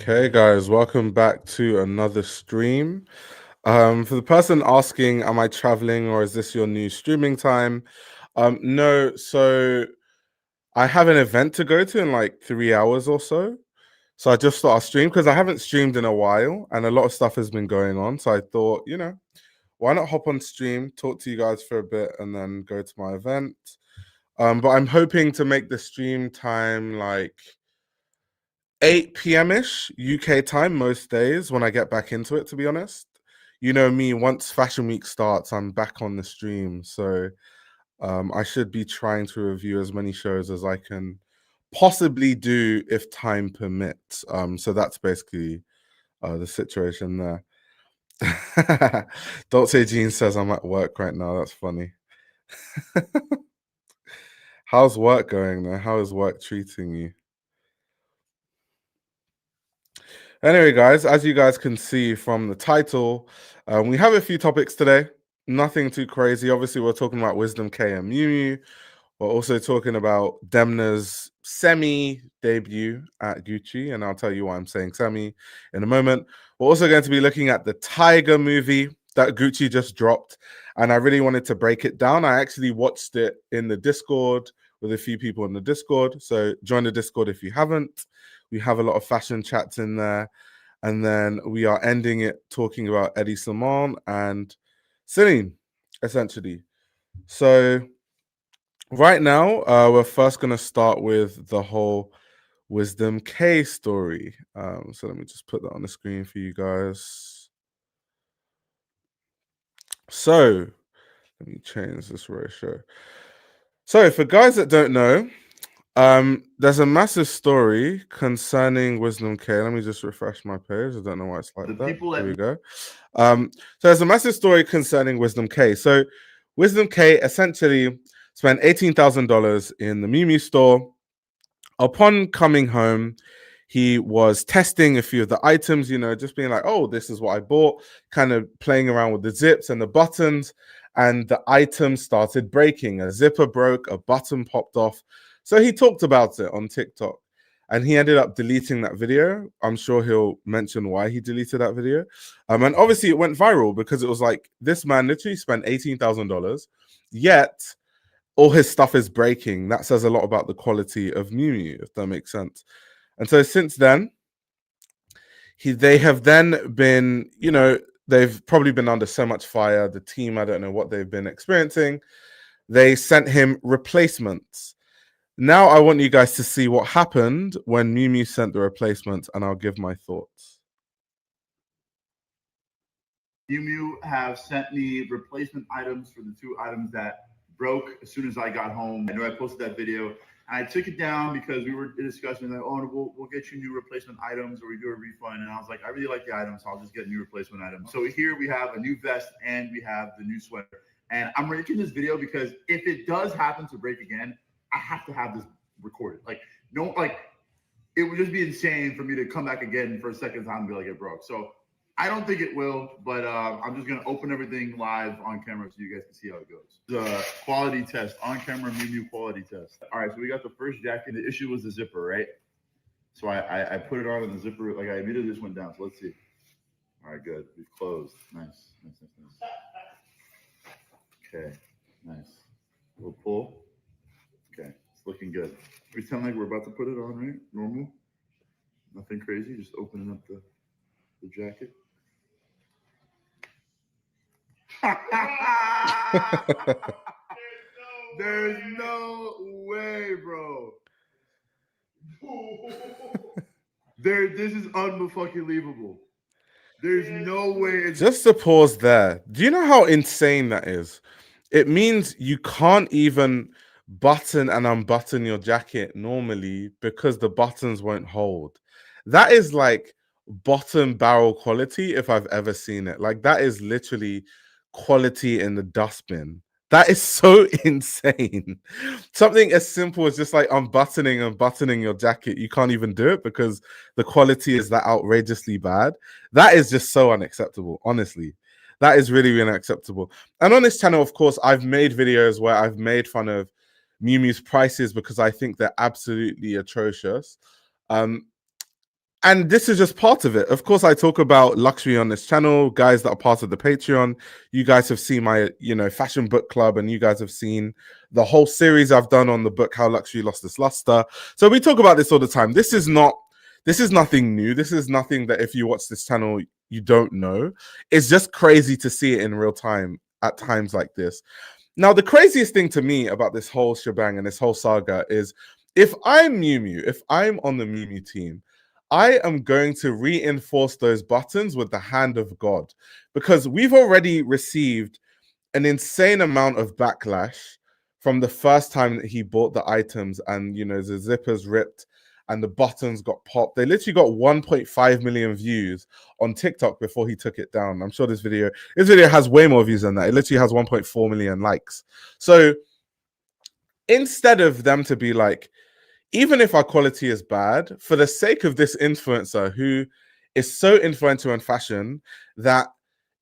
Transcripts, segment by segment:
Okay, guys, welcome back to another stream. For the person asking, am I traveling or is this your new streaming time? No, so I have an event to go to in like 3 hours or so. So I just thought I'll stream because I haven't streamed in a while and a lot of stuff has been going on. So I thought, why not hop on stream, talk to you guys for a bit and then go to my event. But I'm hoping to make the stream time like 8 p.m.-ish UK time most days when I get back into it, to be honest. You know me, once Fashion Week starts, I'm back on the stream. So I should be trying to review as many shows as I can possibly do if time permits. So that's basically the situation there. Don't say Jean says I'm at work right now. That's funny. How's work going though? How is work treating you? Anyway, guys, as you guys can see from the title, we have a few topics today. Nothing too crazy. Obviously, we're talking about Wisdom Kaye and Miu Miu. We're also talking about Demna's semi-debut at Gucci, and I'll tell you why I'm saying semi in a moment. We're also going to be looking at the Tiger movie that Gucci just dropped, and I really wanted to break it down. I actually watched it in the Discord with a few people in the Discord, so join the Discord if you haven't. We have a lot of fashion chats in there. And then we are ending it talking about Hedi Slimane and Celine, essentially. So right now, we're first going to start with the whole Wisdom Kaye story. So let me just put that on the screen for you guys. So let me change this ratio. So for guys that don't know, there's a massive story concerning Wisdom Kaye. Let me just refresh my page. I don't know why it's like that. Here we go. So there's a massive story concerning Wisdom Kaye. So Wisdom Kaye essentially spent $18,000 in the Miu Miu store. Upon coming home, he was testing a few of the items, just being like, oh, this is what I bought, kind of playing around with the zips and the buttons, and the items started breaking. A zipper broke, a button popped off. So he talked about it on TikTok, and he ended up deleting that video. I'm sure he'll mention why he deleted that video. And obviously it went viral because it was like, this man literally spent $18,000, yet all his stuff is breaking. That says a lot about the quality of Miu Miu, if that makes sense. And so since then, they have then been, they've probably been under so much fire. The team, I don't know what they've been experiencing. They sent him replacements. Now I want you guys to see what happened when Miu Miu sent the replacements, and I'll give my thoughts. Miu Miu have sent me replacement items for the two items that broke as soon as I got home. I know I posted that video, and I took it down because we were discussing that, oh, we'll get you new replacement items or we do a refund. And I was like, I really like the items, so I'll just get new replacement items. So here we have a new vest and we have the new sweater. And I'm making this video because if it does happen to break again, I have to have this recorded. It would just be insane for me to come back again for a second time and be like, it broke. So I don't think it will, but I'm just gonna open everything live on camera so you guys can see how it goes. The quality test, on camera Miu Miu quality test. All right, so we got the first jacket. The issue was the zipper, right? So I put it on and the zipper, like I immediately just went down. So let's see. All right, good. We've closed. Nice. Okay, nice. We'll pull. Okay, it's looking good. We sound like we're about to put it on, right? Normal. Nothing crazy. Just opening up the jacket. There's no way, bro. This is unfucking-believable. There's no way. Just to pause there. Do you know how insane that is? It means you can't even button and unbutton your jacket normally because the buttons won't hold. That is like bottom barrel quality if I've ever seen it. Like that is literally quality in the dustbin. That is so insane. Something as simple as just like unbuttoning and buttoning your jacket, you can't even do it because the quality is that outrageously bad. That is just so unacceptable, honestly. That is really, really unacceptable. And on this channel, of course, I've made videos where I've made fun of Miu Miu's prices because I think they're absolutely atrocious. And this is just part of it. Of course, I talk about luxury on this channel. Guys that are part of the Patreon, you guys have seen my, fashion book club, and you guys have seen the whole series I've done on the book How Luxury Lost Its Luster. So we talk about this all the time. This is nothing new. This is nothing that if you watch this channel, you don't know. It's just crazy to see it in real time at times like this. Now, the craziest thing to me about this whole shebang and this whole saga is if I'm Miu Miu, if I'm on the Miu Miu team, I am going to reinforce those buttons with the hand of God, because we've already received an insane amount of backlash from the first time that he bought the items, and the zippers ripped and the buttons got popped. They literally got 1.5 million views on TikTok before he took it down. I'm sure this video has way more views than that. It literally has 1.4 million likes. So instead of them to be like, even if our quality is bad, for the sake of this influencer who is so influential in fashion that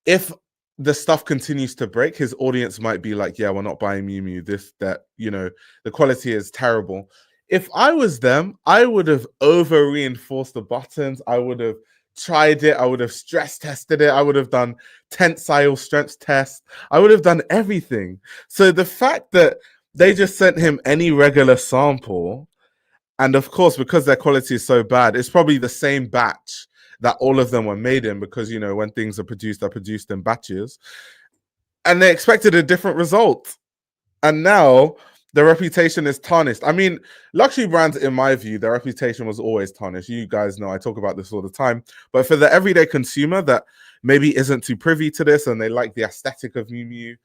if the stuff continues to break, his audience might be like, yeah, we're not buying Miu Miu, this, that, the quality is terrible. If I was them, I would have over reinforced the buttons. I would have tried it. I would have stress tested it. I would have done tensile strength tests. I would have done everything. So the fact that they just sent him any regular sample, and of course, because their quality is so bad, it's probably the same batch that all of them were made in, because, when things are produced in batches. And they expected a different result. And now the reputation is tarnished. I mean, luxury brands, in my view, their reputation was always tarnished. You guys know I talk about this all the time. But for the everyday consumer that maybe isn't too privy to this and they like the aesthetic of Miu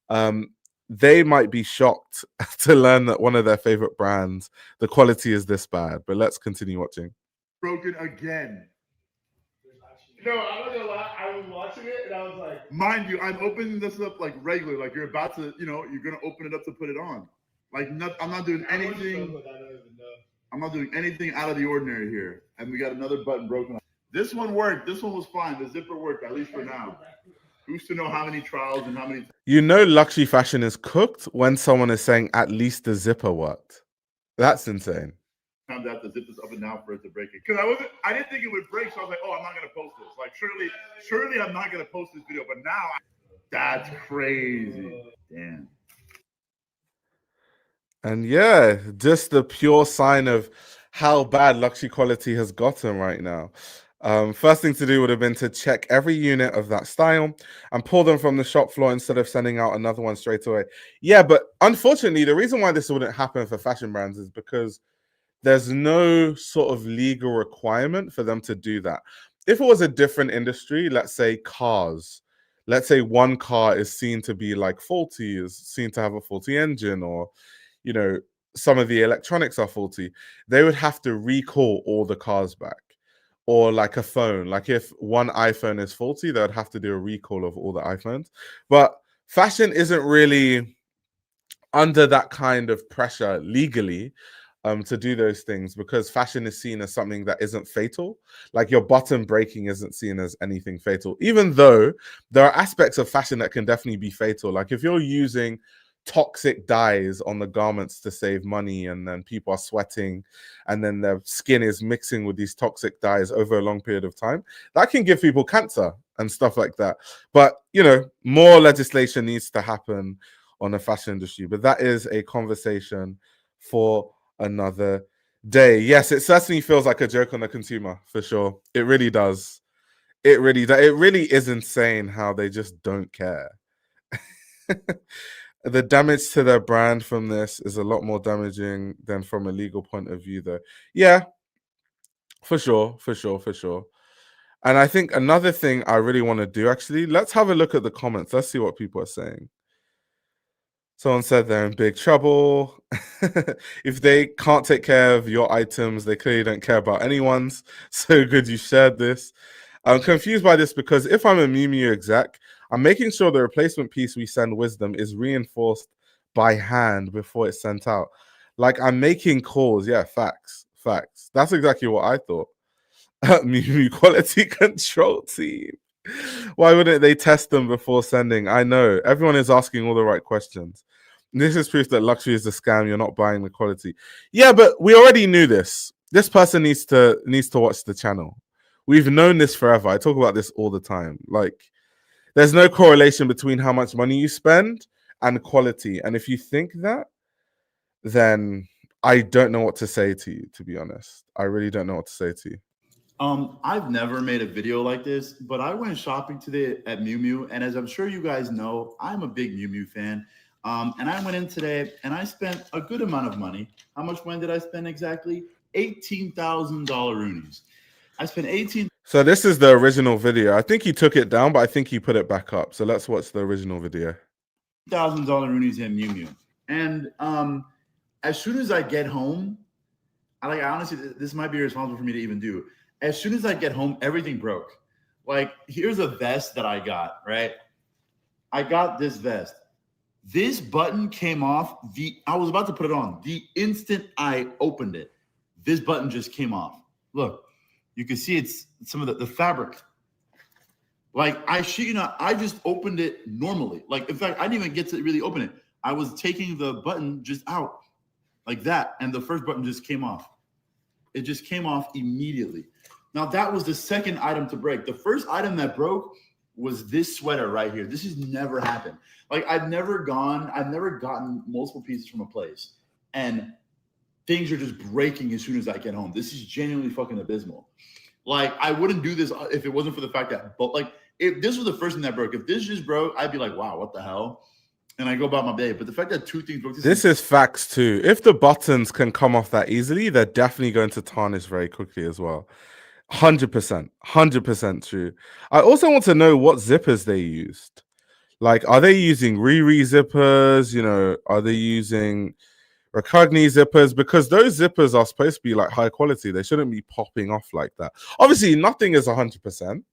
Miu, they might be shocked to learn that one of their favorite brands, the quality is this bad. But let's continue watching. Broken again. No, I'm not gonna lie. I was watching it and I was like, mind you, I'm opening this up like regular, like you're about to, you're gonna open it up to put it on. Like, I'm not doing anything. I'm not doing anything out of the ordinary here. And we got another button broken. This one worked. This one was fine. The zipper worked, at least for now. Who's to know how many trials and how many? Luxury fashion is cooked when someone is saying at least the zipper worked. That's insane. Times I have to zip this up and down for it to break it. Because I didn't think it would break, so I was like, oh, I'm not gonna post this. Like, surely I'm not gonna post this video. But now, that's crazy. Damn. And yeah, just the pure sign of how bad luxury quality has gotten right now. First thing to do would have been to check every unit of that style and pull them from the shop floor instead of sending out another one straight away. Yeah, but unfortunately, the reason why this wouldn't happen for fashion brands is because there's no sort of legal requirement for them to do that. If it was a different industry, let's say cars, let's say one car is seen to be like faulty, is seen to have a faulty engine, or, some of the electronics are faulty, they would have to recall all the cars back. Or like a phone, like if one iPhone is faulty, they would have to do a recall of all the iPhones. But fashion isn't really under that kind of pressure legally to do those things, because fashion is seen as something that isn't fatal. Like your button breaking isn't seen as anything fatal, even though there are aspects of fashion that can definitely be fatal. Like if you're using toxic dyes on the garments to save money, and then people are sweating and then their skin is mixing with these toxic dyes over a long period of time, that can give people cancer and stuff like that. But more legislation needs to happen on the fashion industry, but that is a conversation for another day. Yes, it certainly feels like a joke on the consumer, for sure. It really does. It really is insane how they just don't care. The damage to their brand from this is a lot more damaging than from a legal point of view, though. Yeah, for sure. And I think another thing I really want to do, actually, let's have a look at the comments. Let's see what people are saying. Someone said they're in big trouble. If they can't take care of your items, they clearly don't care about anyone's. So good you shared this. I'm confused by this because if I'm a Miu Miu exec, I'm making sure the replacement piece we send Wisdom is reinforced by hand before it's sent out. Like, I'm making calls. Yeah, facts. That's exactly what I thought. Miu Miu quality control team. Why wouldn't they test them before sending? I know. Everyone is asking all the right questions. This is proof that luxury is a scam. You're not buying the quality. Yeah, but we already knew this. This person needs to watch the channel. We've known this forever. I talk about this all the time. Like, there's no correlation between how much money you spend and quality. And if you think that, then I don't know what to say to you, to be honest. I really don't know what to say to you. I've never made a video like this, but I went shopping today at Miu Miu, and as I'm sure you guys know, I'm a big Miu Miu fan. And I went in today and I spent a good amount of money. How much money did I spend exactly? $18,000 roonies. I spent 18. So this is the original video. I think he took it down, but I think he put it back up. So let's watch the original video. $1,000 roonies in Miu Miu. And as soon as I get home, I honestly, this might be irresponsible for me to even do. As soon as I get home, everything broke. Like, here's a vest that I got, right? I got this vest. This button came off. I was about to put it on. The instant I opened it, this button just came off. Look, you can see it's some of the fabric. Like, I shit you not, I just opened it normally. Like, in fact, I didn't even get to really open it. I was taking the button just out like that, and the first button just came off. It just came off immediately. Now, that was the second item to break. The first item that broke was this sweater right here. This has never happened. Like, I've never gotten multiple pieces from a place, and things are just breaking as soon as I get home. This is genuinely fucking abysmal. Like, I wouldn't do this if it wasn't for the fact that, but like, if this was the first thing that broke, if this just broke, I'd be like, wow, what the hell? And I go about my day. But the fact that two things broke. This is facts too. If the buttons can come off that easily, they're definitely going to tarnish very quickly as well. 100% true. I also want to know what zippers they used. Like, are they using Riri zippers? You know, are they using Recogni zippers? Because those zippers are supposed to be like high quality. They shouldn't be popping off like that. Obviously, nothing is 100%.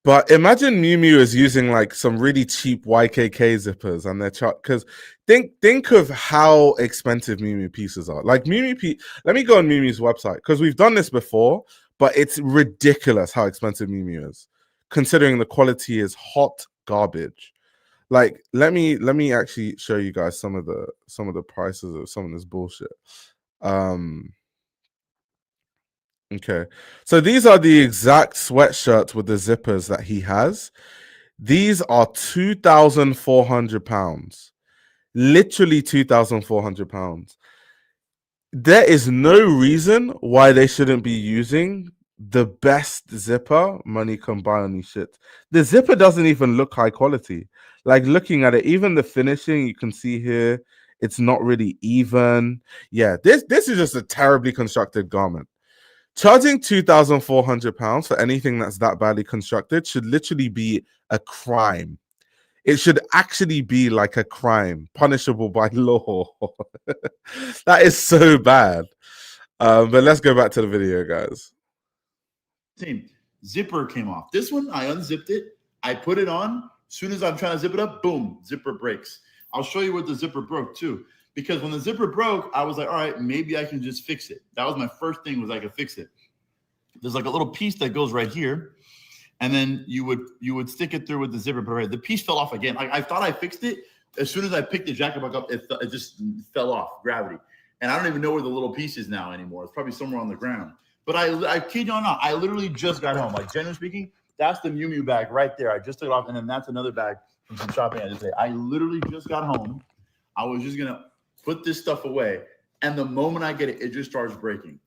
But imagine Miu Miu is using like some really cheap YKK zippers and they're because think of how expensive Miu Miu pieces are. Like Miu Miu, let me go on Miu Miu's website because we've done this before, but it's ridiculous how expensive Miu Miu is, considering the quality is hot garbage. Like let me actually show you guys some of the prices of some of this bullshit. Okay, so these are the exact sweatshirts with the zippers that he has. These are £2,400. Literally £2,400. There is no reason why they shouldn't be using the best zipper money can buy on these shit. The zipper doesn't even look high quality. Like looking at it, even the finishing, you can see here, it's not really even. Yeah, this is just a terribly constructed garment. Charging £2,400 for anything that's that badly constructed should literally be a crime. It should actually be like a crime, punishable by law. That is so bad. But let's go back to the video, guys. Same zipper came off. This one, I unzipped it. I put it on. As soon as I'm trying to zip it up, boom, zipper breaks. I'll show you what the zipper broke too. Because when the zipper broke, I was like, all right, maybe I can just fix it. That was my first thing, was I could fix it. There's like a little piece that goes right here. And then you would stick it through with the zipper. But the piece fell off again. I thought I fixed it. As soon as I picked the jacket back up, it just fell off, gravity. And I don't even know where the little piece is now anymore. It's probably somewhere on the ground. But I kid you not, I literally just got home. Like, generally speaking, that's the Miu Miu bag right there. I just took it off. And then that's another bag from some shopping I just did. I literally just got home. I was just going to put this stuff away, and the moment I get it, it just starts breaking.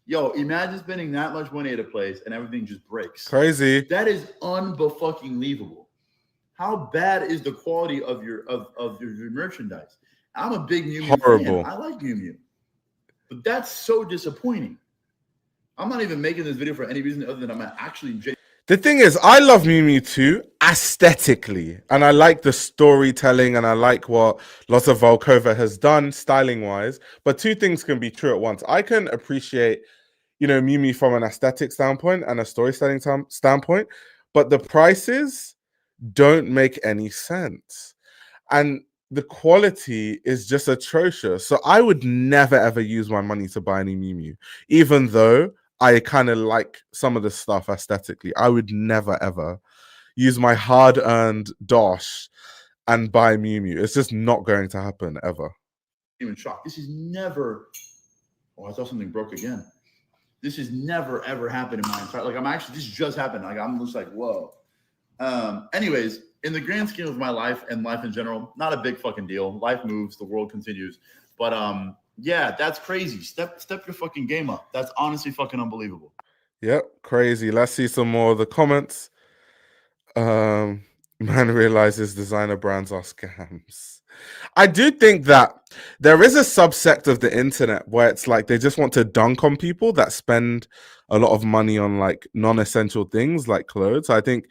Yo, imagine spending that much money at a place and everything just breaks. Crazy. That is unfucking-believable. How bad is the quality of your merchandise? I'm a big Miu Miu fan. I like Miu Miu, but that's so disappointing. I'm not even making this video for any reason other than I'm actually. The thing is, I love Miu Miu too, aesthetically. And I like the storytelling and I like what Lotta Volkova has done styling-wise. But two things can be true at once. I can appreciate, you know, Miu Miu from an aesthetic standpoint and a storytelling standpoint. But the prices don't make any sense. And the quality is just atrocious. So I would never, ever use my money to buy any Miu Miu, even though I kind of like some of the stuff aesthetically. I would never, ever use my hard-earned dosh and buy Miu Miu. It's just not going to happen, ever. Even shocked. This is never Oh, I thought something broke again. This has never ever happened in my entire, like, this just happened. Like, I'm just like, whoa. Anyways, in the grand scheme of my life and life in general, not a big fucking deal. Life moves, the world continues. But yeah, that's crazy. Step your fucking game up. That's honestly fucking unbelievable. Yep, crazy. Let's see some more of the comments. Man realizes designer brands are scams. I do think that there is a subsect of the internet where it's like they just want to dunk on people that spend a lot of money on like non-essential things like clothes. I think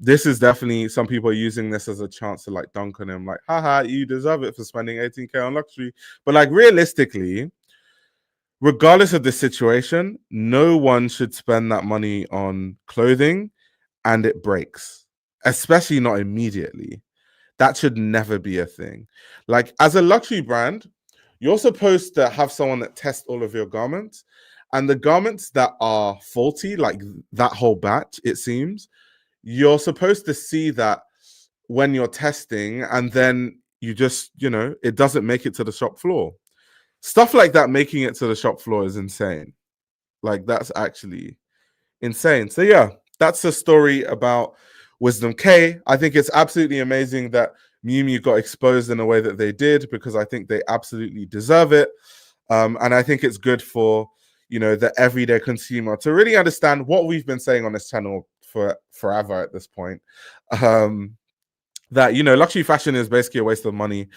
this is definitely, some people are using this as a chance to like dunk on him, like, haha, you deserve it for spending 18K on luxury. But like realistically, regardless of the situation, no one should spend that money on clothing and it breaks, especially not immediately. That should never be a thing. Like, as a luxury brand, you're supposed to have someone that tests all of your garments, and the garments that are faulty, like that whole batch, it seems, you're supposed to see that when you're testing, and then you just, it doesn't make it to the shop floor. Stuff like that making it to the shop floor is insane. Like, that's actually insane. So yeah, that's a story about Wisdom Kaye. I think it's absolutely amazing that Miu Miu got exposed in a way that they did, because I think they absolutely deserve it. And I think it's good for, the everyday consumer to really understand what we've been saying on this channel for forever at this point. That, luxury fashion is basically a waste of money.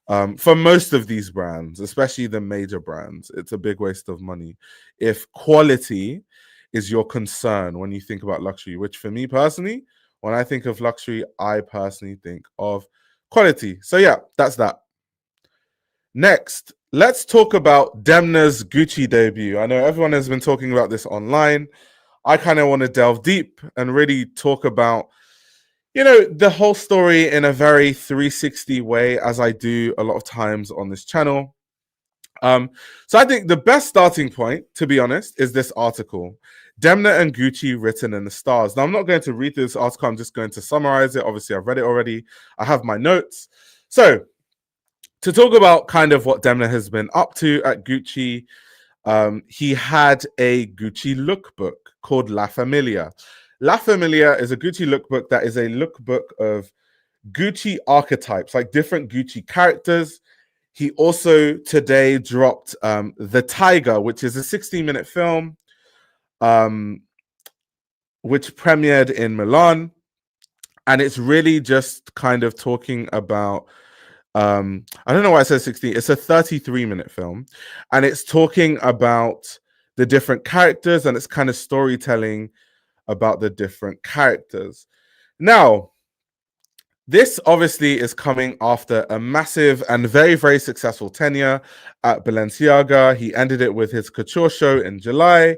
For most of these brands, especially the major brands, it's a big waste of money. If quality is your concern when you think about luxury, which for me personally, when I think of luxury, I personally think of quality. So yeah, that's that. Next, let's talk about Demna's Gucci debut. I know everyone has been talking about this online. I kind of want to delve deep and really talk about, the whole story in a very 360 way, as I do a lot of times on this channel. So I think the best starting point, to be honest, is this article, Demna and Gucci written in the stars. Now, I'm not going to read this article. I'm just going to summarize it. Obviously, I've read it already. I have my notes. So to talk about kind of what Demna has been up to at Gucci, he had a Gucci lookbook called La Famiglia. La Famiglia is a Gucci lookbook that is a lookbook of Gucci archetypes, like different Gucci characters. He also today dropped The Tiger, which is a 16-minute film, which premiered in Milan. And it's really just kind of talking about, I don't know why I said 16. It's a 33-minute film. And it's talking about the different characters, and it's kind of storytelling about the different characters. Now, this obviously is coming after a massive and very, very successful tenure at Balenciaga. He ended it with his couture show in July.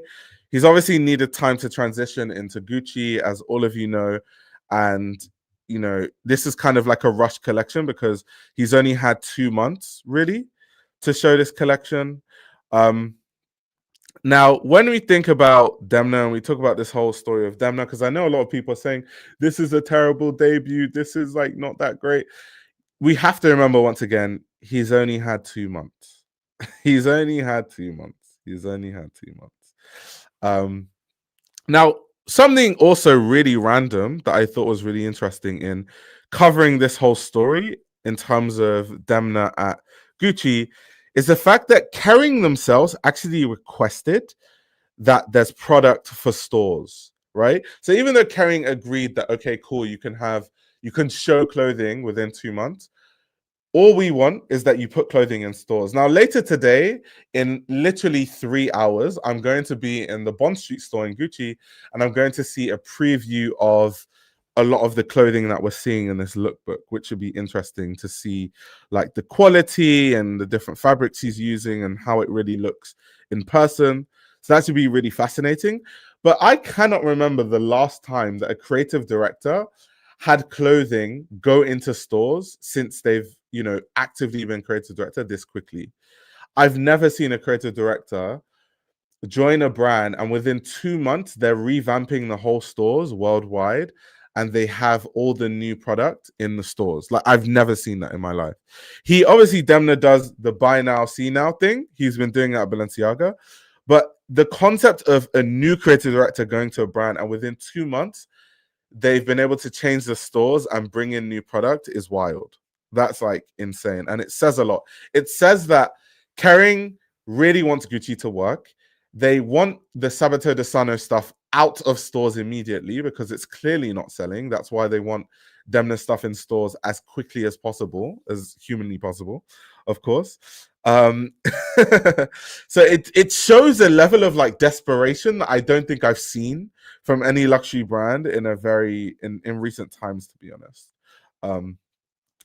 He's obviously needed time to transition into Gucci, as all of you know. And, this is kind of like a rush collection because he's only had 2 months, really, to show this collection. Now, when we think about Demna and we talk about this whole story of Demna, because I know a lot of people are saying this is a terrible debut, this is like not that great. We have to remember once again, he's only had 2 months. He's only had 2 months. He's only had 2 months. Now, something also really random that I thought was really interesting in covering this whole story in terms of Demna at Gucci is the fact that Kering themselves actually requested that there's product for stores, right? So even though Kering agreed that, okay, cool, you can show clothing within 2 months, all we want is that you put clothing in stores. Now, later today, in literally 3 hours, I'm going to be in the Bond Street store in Gucci, and I'm going to see a preview of a lot of the clothing that we're seeing in this lookbook, which would be interesting to see, like the quality and the different fabrics he's using and how it really looks in person. So that should be really fascinating. But I cannot remember the last time that a creative director had clothing go into stores since they've, actively been creative director this quickly. I've never seen a creative director join a brand and within 2 months, they're revamping the whole stores worldwide and they have all the new product in the stores. Like, I've never seen that in my life. He obviously, Demna does the buy now, see now thing. He's been doing that at Balenciaga. But the concept of a new creative director going to a brand and within 2 months, they've been able to change the stores and bring in new product is wild. That's like insane. And it says a lot. It says that Kering really wants Gucci to work. They want the Sabato de Sano stuff out of stores immediately because it's clearly not selling. That's why they want Demna stuff in stores as quickly as possible, as humanly possible, of course. So it shows a level of like desperation that I don't think I've seen from any luxury brand in recent times, to be honest.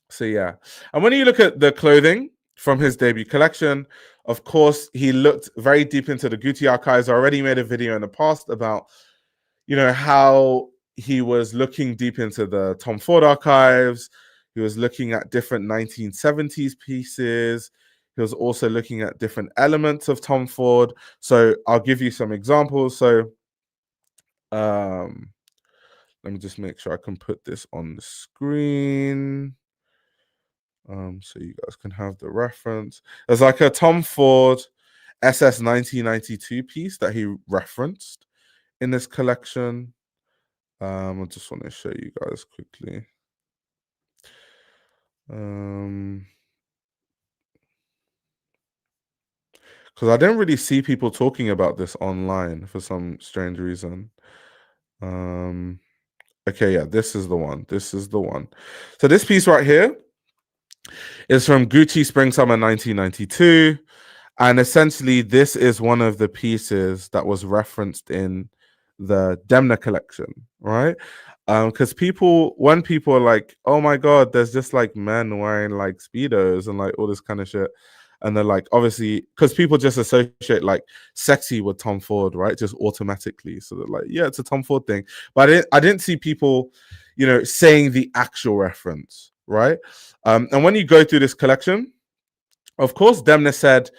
So yeah. And when you look at the clothing from his debut collection, of course, he looked very deep into the Gucci archives. I already made a video in the past about, how he was looking deep into the Tom Ford archives. He was looking at different 1970s pieces. He was also looking at different elements of Tom Ford. So I'll give you some examples. So let me just make sure I can put this on the screen. So you guys can have the reference. There's like a Tom Ford SS 1992 piece that he referenced in this collection. I just want to show you guys quickly. Because I didn't really see people talking about this online for some strange reason. Okay, yeah, this is the one. This is the one. So this piece right here is from Gucci Spring Summer 1992. And essentially, this is one of the pieces that was referenced in the Demna collection, right? Because when people are like, oh my God, there's just like men wearing like Speedos and like all this kind of shit. And they're like, obviously, because people just associate like sexy with Tom Ford, right? Just automatically. So they're like, yeah, it's a Tom Ford thing. But I didn't see people, saying the actual reference, right? And when you go through this collection, of course, Demna said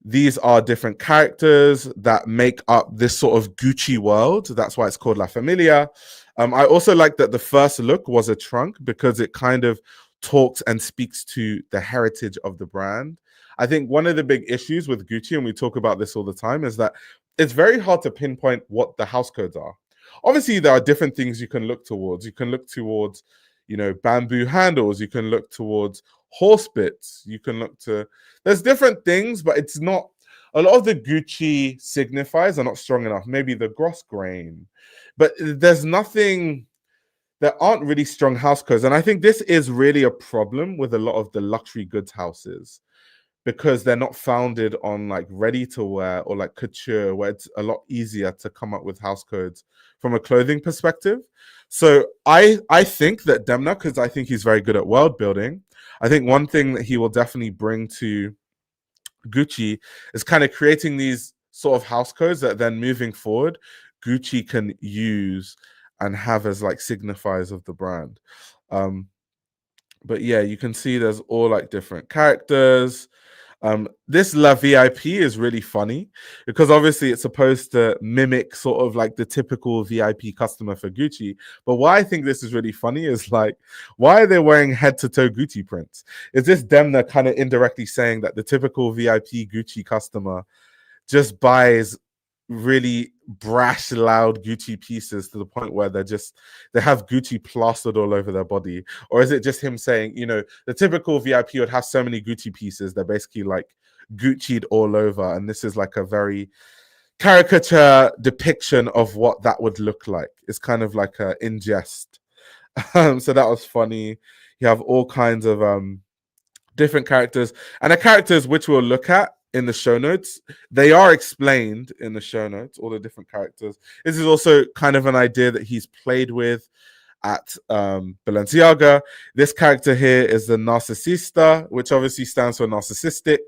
these are different characters that make up this sort of Gucci world. That's why it's called La Famiglia. I also like that the first look was a trunk because it kind of talks and speaks to the heritage of the brand. I think one of the big issues with Gucci, and we talk about this all the time, is that it's very hard to pinpoint what the house codes are. Obviously, there are different things you can look towards. You can look towards, bamboo handles. You can look towards horse bits. You can look to... There's different things, but it's not... A lot of the Gucci signifiers are not strong enough. Maybe the gross grain. But there's nothing... There aren't really strong house codes. And I think this is really a problem with a lot of the luxury goods houses, because they're not founded on like ready to wear or like couture, where it's a lot easier to come up with house codes from a clothing perspective. So I think that Demna, because I think he's very good at world building, I think one thing that he will definitely bring to Gucci is kind of creating these sort of house codes that then moving forward, Gucci can use and have as like signifiers of the brand. But yeah, you can see there's all like different characters. This La VIP is really funny because obviously it's supposed to mimic sort of like the typical VIP customer for Gucci. But why I think this is really funny is like, why are they wearing head to toe Gucci prints? Is this Demna kind of indirectly saying that the typical VIP Gucci customer just buys really brash, loud Gucci pieces to the point where they have Gucci plastered all over their body? Or is it just him saying, the typical VIP would have so many Gucci pieces, they're basically like Gucci'd all over, and this is like a very caricature depiction of what that would look like. It's kind of like a in jest. So that was funny. You have all kinds of different characters, and the characters which we'll look at in the show notes, they are explained in the show notes, all the different characters. This is also kind of an idea that he's played with at Balenciaga. This character here is the Narcisista, which obviously stands for narcissistic.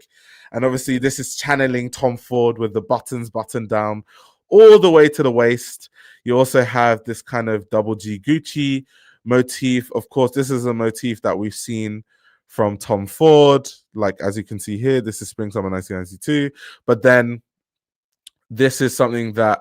And obviously this is channeling Tom Ford with the buttons buttoned down all the way to the waist. You also have this kind of double G Gucci motif. Of course, this is a motif that we've seen from Tom Ford, like as you can see here, this is Spring Summer 1992. But then this is something that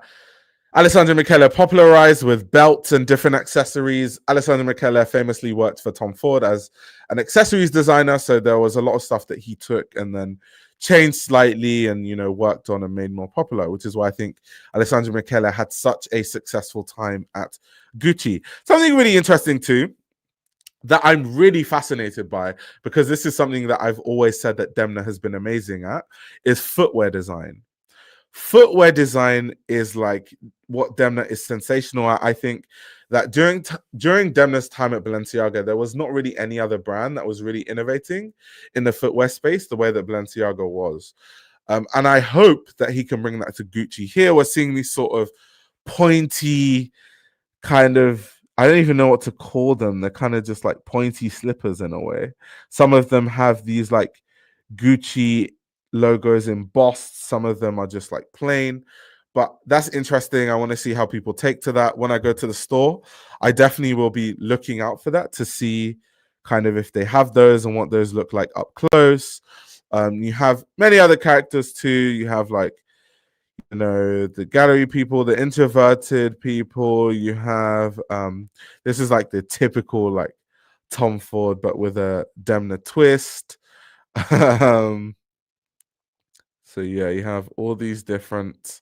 Alessandro Michele popularized with belts and different accessories. Alessandro Michele famously worked for Tom Ford as an accessories designer, so there was a lot of stuff that he took and then changed slightly and, you know, worked on and made more popular, which is why I think Alessandro Michele had such a successful time at Gucci. Something really interesting too that I'm really fascinated by, because this is something that I've always said that Demna has been amazing at, is footwear design. Footwear design is like what Demna is sensational at. I think that during Demna's time at Balenciaga, there was not really any other brand that was really innovating in the footwear space the way that Balenciaga was. And I hope that he can bring that to Gucci. Here we're seeing these sort of pointy kind of, I don't even know what to call them. They're kind of just like pointy slippers in a way. Some of them have these like Gucci logos embossed. Some of them are just like plain. But that's interesting. I want to see how people take to that. When I go to the store, I definitely will be looking out for that to see kind of if they have those and what those look like up close. You have many other characters too. You have like, you know, the gallery people, the introverted people. You have this is like the typical like Tom Ford, but with a Demna twist. So yeah, you have all these different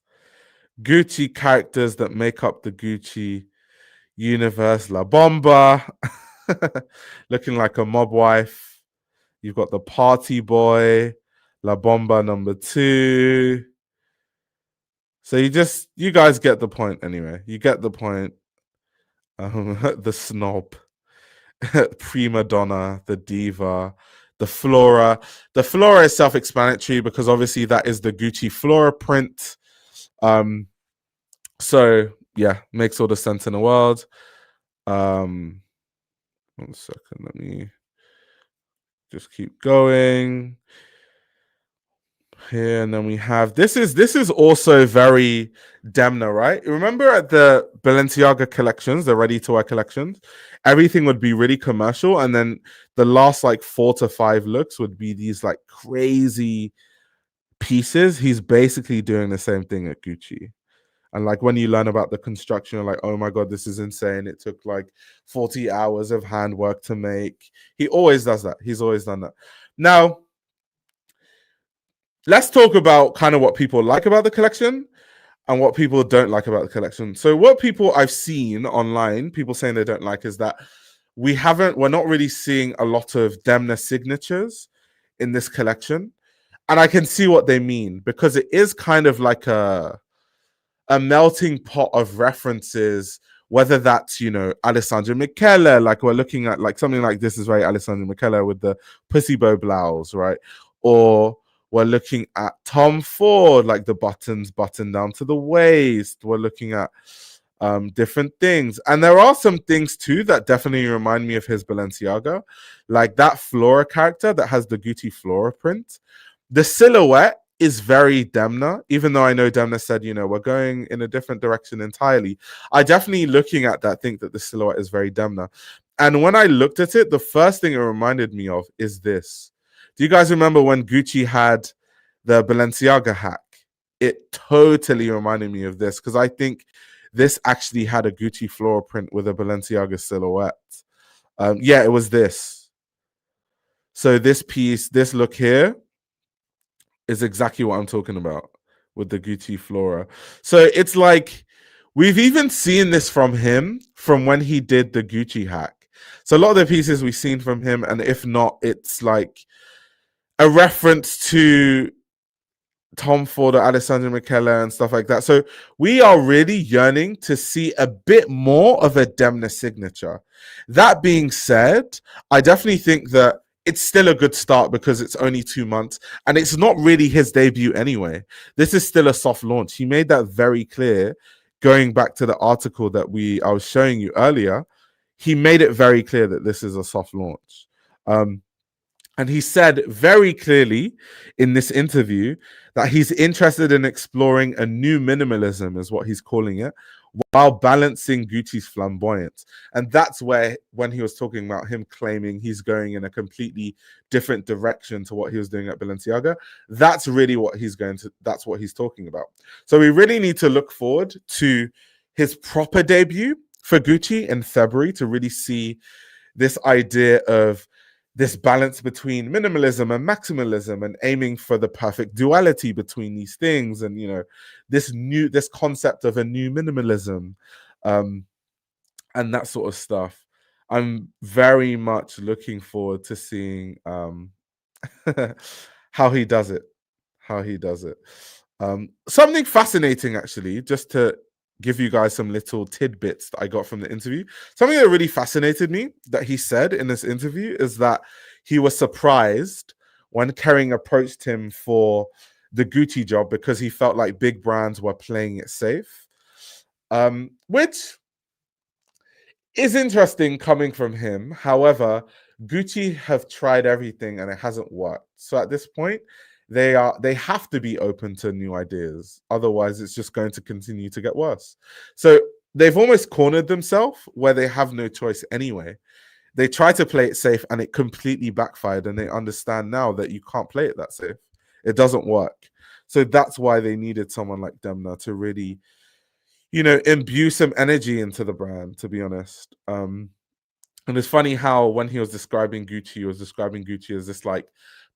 Gucci characters that make up the Gucci universe. La Bomba, looking like a mob wife. You've got the party boy, La Bomba #2. So you guys get the point anyway. You get the point. The snob, prima donna, the diva, the flora. The flora is self-explanatory because obviously that is the Gucci flora print. So yeah, makes all the sense in the world. 1 second, let me just keep going here, and then we have this is also very Demna, right? Remember at the Balenciaga collections, the ready-to-wear collections, everything would be really commercial, and then the last like 4 to 5 looks would be these like crazy pieces. He's basically doing the same thing at Gucci. And like when you learn about the construction, you're like, oh my God, this is insane. It took like 40 hours of handwork to make. He always does that. He's always done that. Now, let's talk about kind of what people like about the collection and what people don't like about the collection. So what people I've seen online, people saying they don't like, is that we're not really seeing a lot of Demna signatures in this collection. And I can see what they mean, because it is kind of like a melting pot of references, whether that's, you know, Alessandro Michele, like we're looking at like something like this is very Alessandro Michele with the pussy bow blouse, right? Or we're looking at Tom Ford, like the buttons button down to the waist. We're looking at different things. And there are some things too that definitely remind me of his Balenciaga, like that Flora character that has the Gucci Flora print. The silhouette is very Demna, even though I know Demna said, you know, we're going in a different direction entirely. I definitely, looking at that, think that the silhouette is very Demna. And when I looked at it, the first thing it reminded me of is this. Do you guys remember when Gucci had the Balenciaga hack? It totally reminded me of this, because I think this actually had a Gucci floral print with a Balenciaga silhouette. Yeah, it was this. So this piece, this look here, is exactly what I'm talking about with the Gucci Flora. So it's like, we've even seen this from him from when he did the Gucci hack. So a lot of the pieces we've seen from him, and if not, it's like a reference to Tom Ford or Alessandro Michele and stuff like that. So we are really yearning to see a bit more of a Demna signature. That being said, I definitely think that it's still a good start because it's only 2 months and it's not really his debut anyway. This is still a soft launch. He made that very clear going back to the article that I was showing you earlier. He made it very clear that this is a soft launch. And he said very clearly in this interview that he's interested in exploring a new minimalism, is what he's calling it, while balancing Gucci's flamboyance. And that's where, when he was talking about him claiming he's going in a completely different direction to what he was doing at Balenciaga, that's really what that's what he's talking about. So we really need to look forward to his proper debut for Gucci in February to really see this idea of this balance between minimalism and maximalism, and aiming for the perfect duality between these things, and this concept of a new minimalism, and that sort of stuff. I'm very much looking forward to seeing how he does it. Something fascinating, actually, just to give you guys some little tidbits that I got from the interview. Something that really fascinated me that he said in this interview is that he was surprised when Kering approached him for the Gucci job because he felt like big brands were playing it safe, which is interesting coming from him. However, Gucci have tried everything and it hasn't worked. So at this point, they have to be open to new ideas. Otherwise, it's just going to continue to get worse. So they've almost cornered themselves where they have no choice anyway. They try to play it safe and it completely backfired, and they understand now that you can't play it that safe. It doesn't work. So that's why they needed someone like Demna to really, imbue some energy into the brand, to be honest. And it's funny how when he was describing Gucci, he was describing Gucci as this like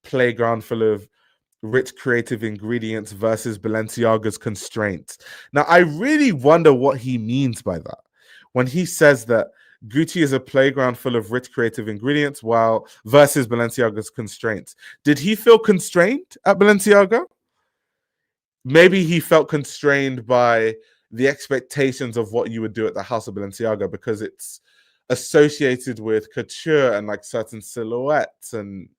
playground full of rich creative ingredients versus Balenciaga's constraints. Now, I really wonder what he means by that. When he says that Gucci is a playground full of rich creative ingredients while versus Balenciaga's constraints. Did he feel constrained at Balenciaga? Maybe he felt constrained by the expectations of what you would do at the House of Balenciaga because it's associated with couture and like certain silhouettes and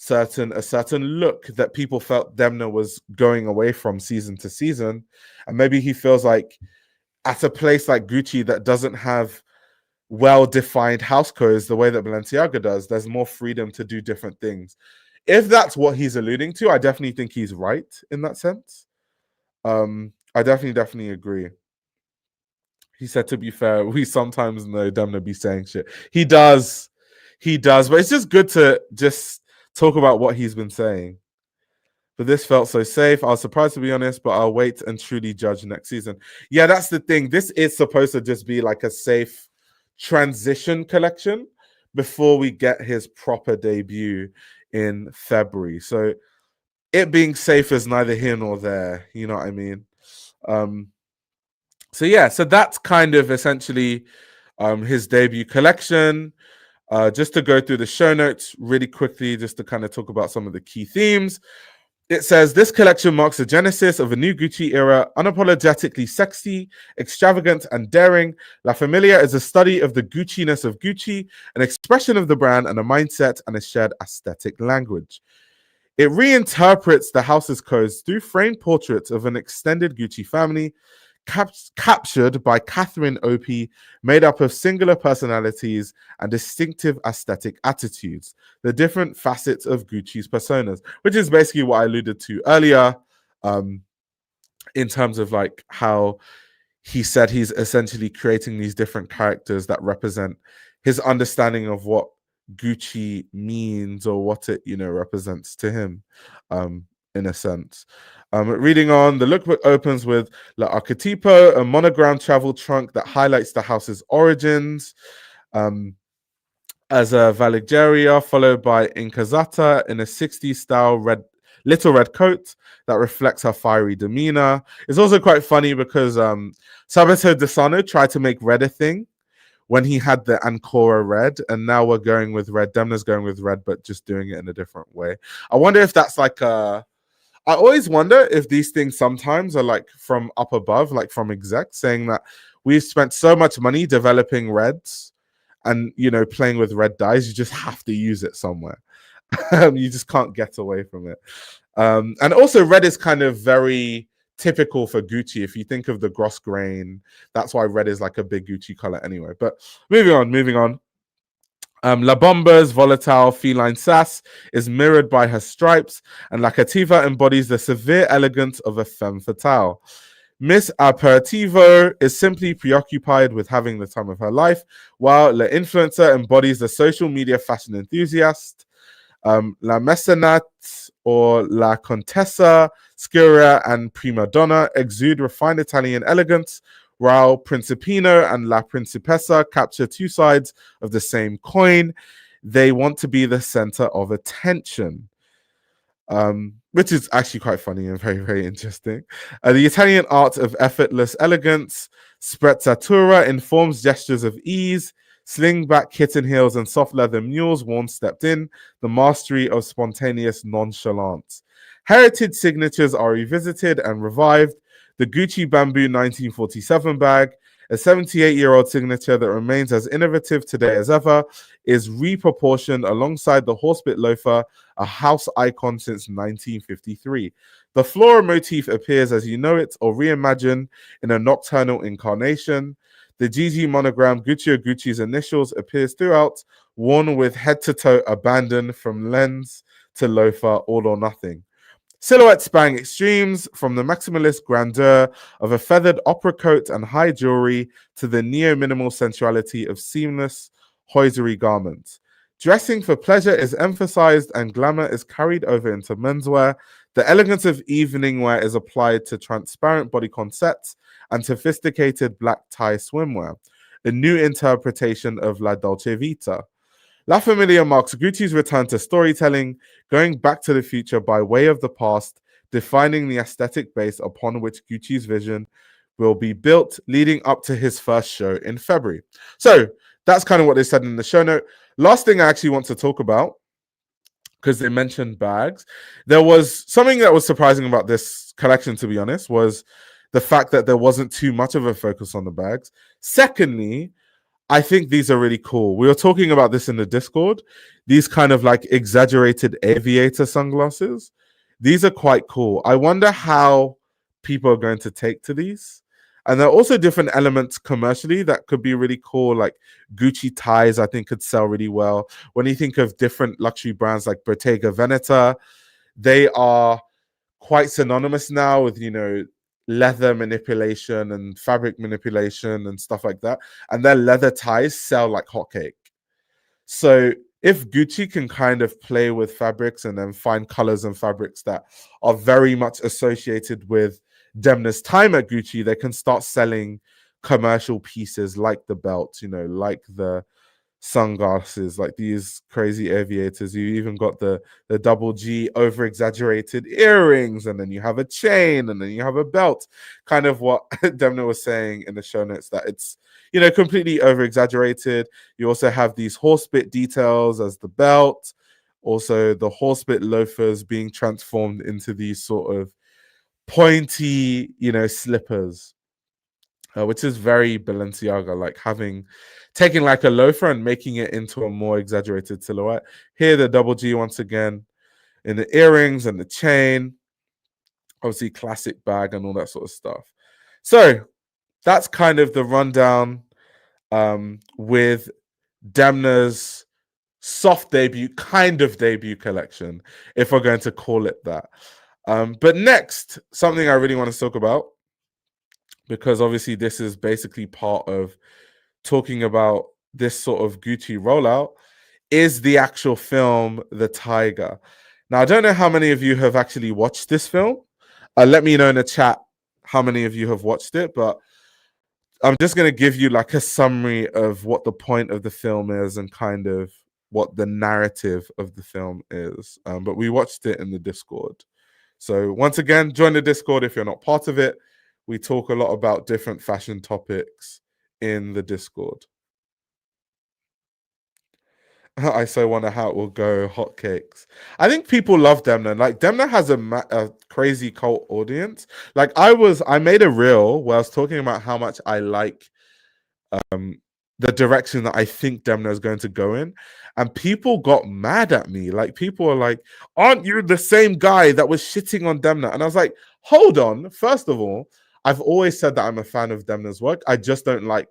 a certain look that people felt Demna was going away from season to season. And maybe he feels like at a place like Gucci that doesn't have well-defined house codes the way that Balenciaga does, there's more freedom to do different things. If that's what he's alluding to, I definitely think he's right in that sense. I definitely agree. He said, to be fair, we sometimes know Demna be saying shit. He does, but it's just good to just talk about what he's been saying. But this felt so safe. I was surprised, to be honest, but I'll wait and truly judge next season. Yeah, that's the thing. This is supposed to just be like a safe transition collection before we get his proper debut in February. So it being safe is neither here nor there. You know what I mean? So yeah, so that's kind of essentially his debut collection. Just to go through the show notes really quickly, just to kind of talk about some of the key themes. It says, this collection marks the genesis of a new Gucci era, unapologetically sexy, extravagant, and daring. La Famiglia is a study of the Gucciness of Gucci, an expression of the brand and a mindset and a shared aesthetic language. It reinterprets the house's codes through framed portraits of an extended Gucci family, captured by Catherine Opie, made up of singular personalities and distinctive aesthetic attitudes, the different facets of Gucci's personas, which is basically what I alluded to earlier, in terms of like how he said he's essentially creating these different characters that represent his understanding of what Gucci means or what it, represents to him, in a sense. Reading on, the lookbook opens with La Archetypo, a monogram travel trunk that highlights the house's origins, as a Valigeria, followed by Incasata in a 60s style little red coat that reflects her fiery demeanor. It's also quite funny because Sabato De Sano tried to make red a thing when he had the Ancora red, and now we're going with red. Demna's going with red, but just doing it in a different way. I wonder if that's like I always wonder if these things sometimes are like from up above, like from execs, saying that we've spent so much money developing reds and, playing with red dyes, you just have to use it somewhere. You just can't get away from it. And also red is kind of very typical for Gucci. If you think of the gross grain, that's why red is like a big Gucci color anyway. But moving on. La Bomba's volatile feline sass is mirrored by her stripes, and La Cativa embodies the severe elegance of a femme fatale. Miss Aperitivo is simply preoccupied with having the time of her life, while La Influencer embodies the social media fashion enthusiast. La Mecenate or La Contessa, Scuria, and Prima Donna exude refined Italian elegance, while Principino and La Principessa capture two sides of the same coin. They want to be the center of attention. Which is actually quite funny and very, very interesting. The Italian art of effortless elegance, sprezzatura, informs gestures of ease, sling-back kitten heels and soft leather mules worn stepped in, the mastery of spontaneous nonchalance. Heritage signatures are revisited and revived. The Gucci Bamboo 1947 bag, a 78-year-old signature that remains as innovative today as ever, is reproportioned alongside the horsebit loafer, a house icon since 1953. The floral motif appears as you know it or reimagined in a nocturnal incarnation. The GG monogram, Gucci or Gucci's initials, appears throughout, worn with head-to-toe abandon from lens to loafer, all or nothing. Silhouettes span extremes, from the maximalist grandeur of a feathered opera coat and high jewelry to the neo-minimal sensuality of seamless hosiery garments. Dressing for pleasure is emphasized and glamour is carried over into menswear. The elegance of evening wear is applied to transparent bodycon sets and sophisticated black tie swimwear, a new interpretation of La Dolce Vita. La Famiglia marks Gucci's return to storytelling, going back to the future by way of the past, defining the aesthetic base upon which Gucci's vision will be built, leading up to his first show in February. So that's kind of what they said in the show note. Last thing I actually want to talk about, because they mentioned bags, there was something that was surprising about this collection, to be honest, was the fact that there wasn't too much of a focus on the bags. Secondly, I think these are really cool. We were talking about this in the Discord. These kind of like exaggerated aviator sunglasses. These are quite cool. I wonder how people are going to take to these. And there are also different elements commercially that could be really cool, like Gucci ties, I think could sell really well. When you think of different luxury brands like Bottega Veneta, they are quite synonymous now with, you know, leather manipulation and fabric manipulation and stuff like that. And their leather ties sell like hotcake. So if Gucci can kind of play with fabrics and then find colors and fabrics that are very much associated with Demna's time at Gucci, they can start selling commercial pieces like the belt, you know, like the sunglasses, like these crazy aviators. You even got the double G over exaggerated earrings, and then you have a chain, and then you have a belt. Kind of what Demna was saying in the show notes, that it's, you know, completely over exaggerated. You also have these horsebit details as the belt, also the horsebit loafers being transformed into these sort of pointy, you know, slippers. Which is very Balenciaga, like taking like a loafer and making it into a more exaggerated silhouette. Here, the double G once again in the earrings and the chain, obviously classic bag and all that sort of stuff. So that's kind of the rundown with Demna's soft debut, kind of debut collection, if we're going to call it that. But next, something I really want to talk about, because obviously this is basically part of talking about this sort of Gucci rollout, is the actual film, The Tiger. Now, I don't know how many of you have actually watched this film. Let me know in the chat how many of you have watched it, but I'm just going to give you like a summary of what the point of the film is and kind of what the narrative of the film is. But we watched it in the Discord. So once again, join the Discord if you're not part of it. We talk a lot about different fashion topics in the Discord. I so wonder how it will go. Hotcakes. I think people love Demna. Like Demna has a crazy cult audience. Like I made a reel where I was talking about how much I like the direction that I think Demna is going to go in, and people got mad at me. Like people are like, "Aren't you the same guy that was shitting on Demna?" And I was like, "Hold on. First of all, I've always said that I'm a fan of Demna's work. I just don't like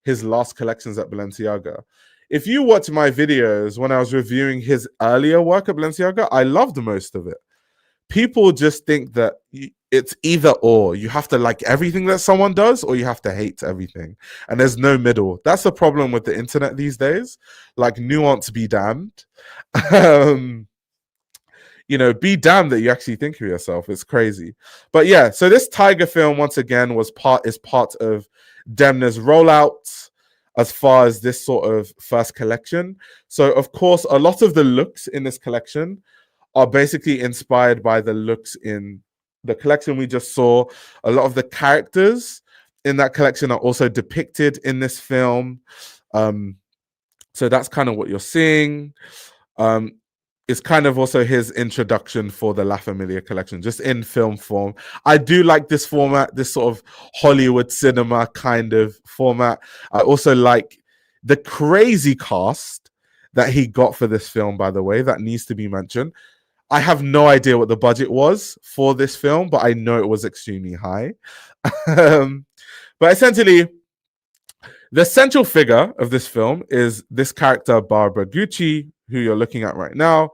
his last collections at Balenciaga. If you watch my videos when I was reviewing his earlier work at Balenciaga, I loved most of it. people just think that it's either or. You have to like everything that someone does, or you have to hate everything. And there's no middle. That's the problem with the internet these days. Like, nuance be damned. You know, be damned that you actually think of yourself. It's crazy. But yeah, so this Tiger film, once again, is part of Demna's rollout as far as this sort of first collection. So, of course, a lot of the looks in this collection are basically inspired by the looks in the collection we just saw. A lot of the characters in that collection are also depicted in this film. So that's kind of what you're seeing. It's kind of also his introduction for the La Famiglia collection, just in film form. I do like this format, this sort of Hollywood cinema kind of format. I also like the crazy cast that he got for this film, by the way, that needs to be mentioned. I have no idea what the budget was for this film, but I know it was extremely high. But essentially, the central figure of this film is this character, Barbara Gucci, who you're looking at right now.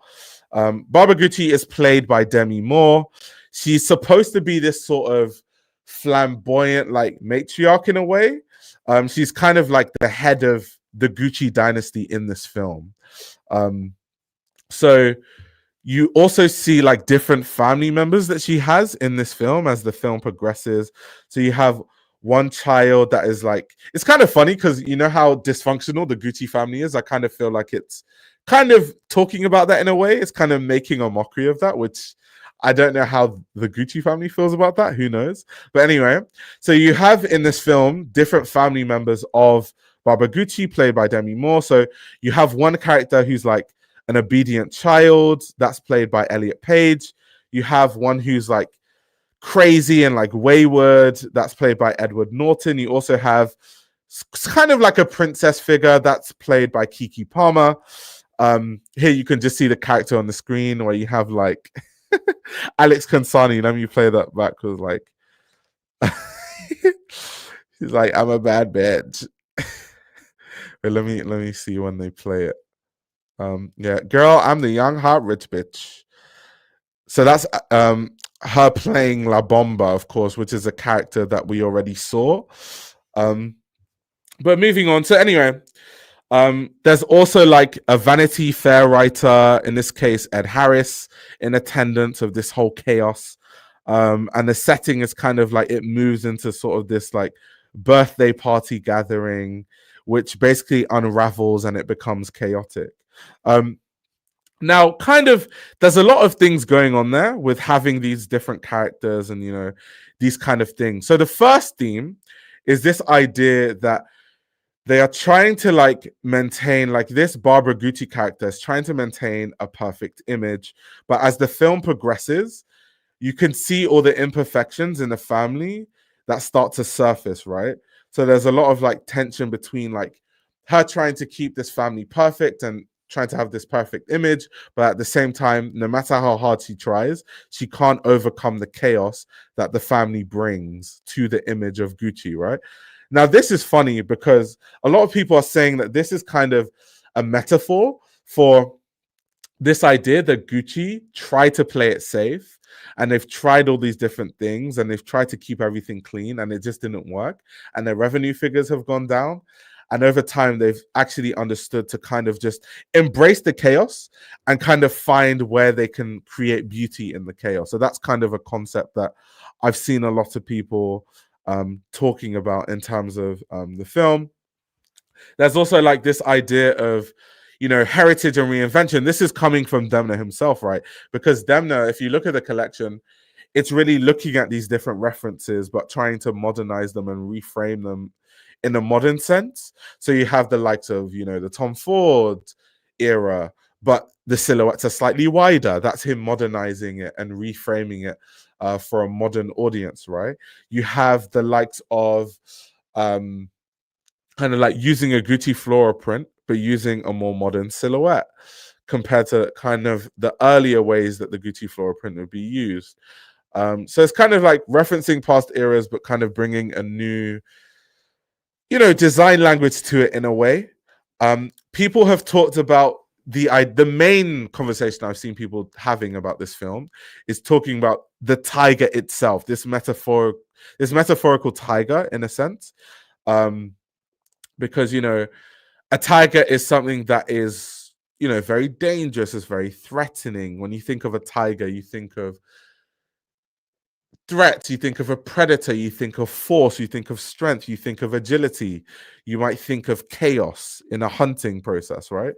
Barbara Gucci is played by Demi Moore. She's supposed to be this sort of flamboyant, like, matriarch in a way. She's kind of like the head of the Gucci dynasty in this film. So you also see like different family members that she has in this film as the film progresses. So you have one child that is like, it's kind of funny because you know how dysfunctional the Gucci family is. I kind of feel like it's kind of talking about that in a way. It's kind of making a mockery of that, which I don't know how the Gucci family feels about that. Who knows? But anyway, so you have in this film different family members of Barbara Gucci, played by Demi Moore. So you have one character who's like an obedient child, that's played by Elliot Page. You have one who's like crazy and like wayward, that's played by Edward Norton. You also have kind of like a princess figure, that's played by Kiki Palmer. Here you can just see the character on the screen where you have like Alex Consani. Let me play that back, because like he's like, I'm a bad bitch. But let me see when they play it. Yeah, girl, I'm the young hot rich bitch. So that's her playing La Bomba, of course, which is a character that we already saw. But moving on. So anyway, there's also like a Vanity Fair writer, in this case Ed Harris, in attendance of this whole chaos. And the setting is kind of like, it moves into sort of this like birthday party gathering, which basically unravels and it becomes chaotic. Now, kind of, there's a lot of things going on there with having these different characters and, you know, these kind of things. So the first theme is this idea that they are trying to like maintain, like, this Barbara Gucci character is trying to maintain a perfect image. But as the film progresses, you can see all the imperfections in the family that start to surface, right? So there's a lot of like tension between like her trying to keep this family perfect and trying to have this perfect image, but at the same time, no matter how hard she tries, she can't overcome the chaos that the family brings to the image of Gucci, right? Now, this is funny because a lot of people are saying that this is kind of a metaphor for this idea that Gucci tried to play it safe, and they've tried all these different things, and they've tried to keep everything clean, and it just didn't work, and their revenue figures have gone down. And over time, they've actually understood to kind of just embrace the chaos and kind of find where they can create beauty in the chaos. So that's kind of a concept that I've seen a lot of people talking about in terms of the film. There's also like this idea of, you know, heritage and reinvention. This is coming from Demna himself, right? Because Demna, if you look at the collection, it's really looking at these different references, but trying to modernize them and reframe them in a modern sense. So you have the likes of, you know, the Tom Ford era, but the silhouettes are slightly wider. That's him modernizing it and reframing it for a modern audience, right? You have the likes of kind of like using a Gucci floral print, but using a more modern silhouette compared to kind of the earlier ways that the Gucci floral print would be used. So it's kind of like referencing past eras, but kind of bringing a new, you know, design language to it in a way. People have talked about the main conversation I've seen people having about this film is talking about the tiger itself, this metaphorical tiger in a sense, because a tiger is something that is very dangerous, is very threatening. When you think of a tiger, you think of threat, you think of a predator, you think of force, you think of strength, you think of agility, you might think of chaos in a hunting process, right?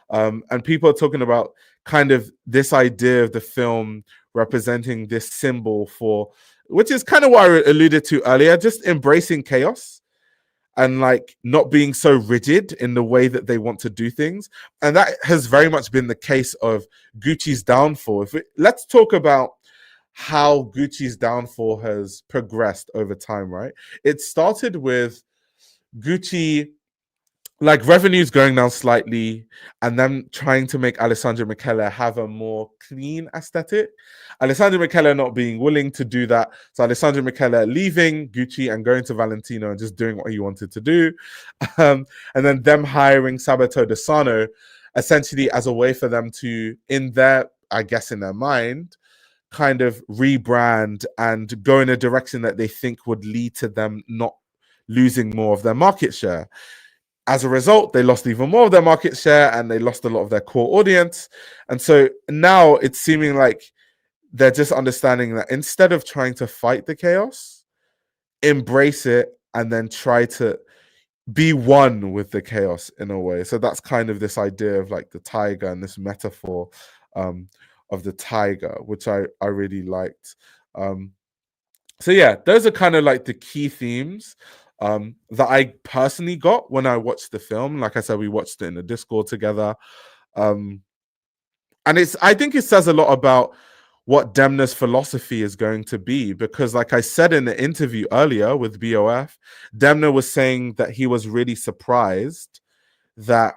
And people are talking about kind of this idea of the film representing this symbol for, which is kind of what I alluded to earlier, just embracing chaos and like not being so rigid in the way that they want to do things. And that has very much been the case of Gucci's downfall. Let's talk about how Gucci's downfall has progressed over time, right? It started with Gucci, like revenues going down slightly, and then trying to make Alessandro Michele have a more clean aesthetic. Alessandro Michele not being willing to do that. So Alessandro Michele leaving Gucci and going to Valentino and just doing what he wanted to do. And then them hiring Sabato De Sarno essentially as a way for them to, in their mind, kind of rebrand and go in a direction that they think would lead to them not losing more of their market share. As a result, they lost even more of their market share and they lost a lot of their core audience. And so now it's seeming like they're just understanding that instead of trying to fight the chaos, embrace it and then try to be one with the chaos in a way. So that's kind of this idea of like the tiger and this metaphor of the tiger, which I really liked. So yeah, those are kind of like the key themes that I personally got when I watched the film. Like I said, we watched it in the Discord together. And I think it says a lot about what Demna's philosophy is going to be, because like I said in the interview earlier with BOF, Demna was saying that he was really surprised that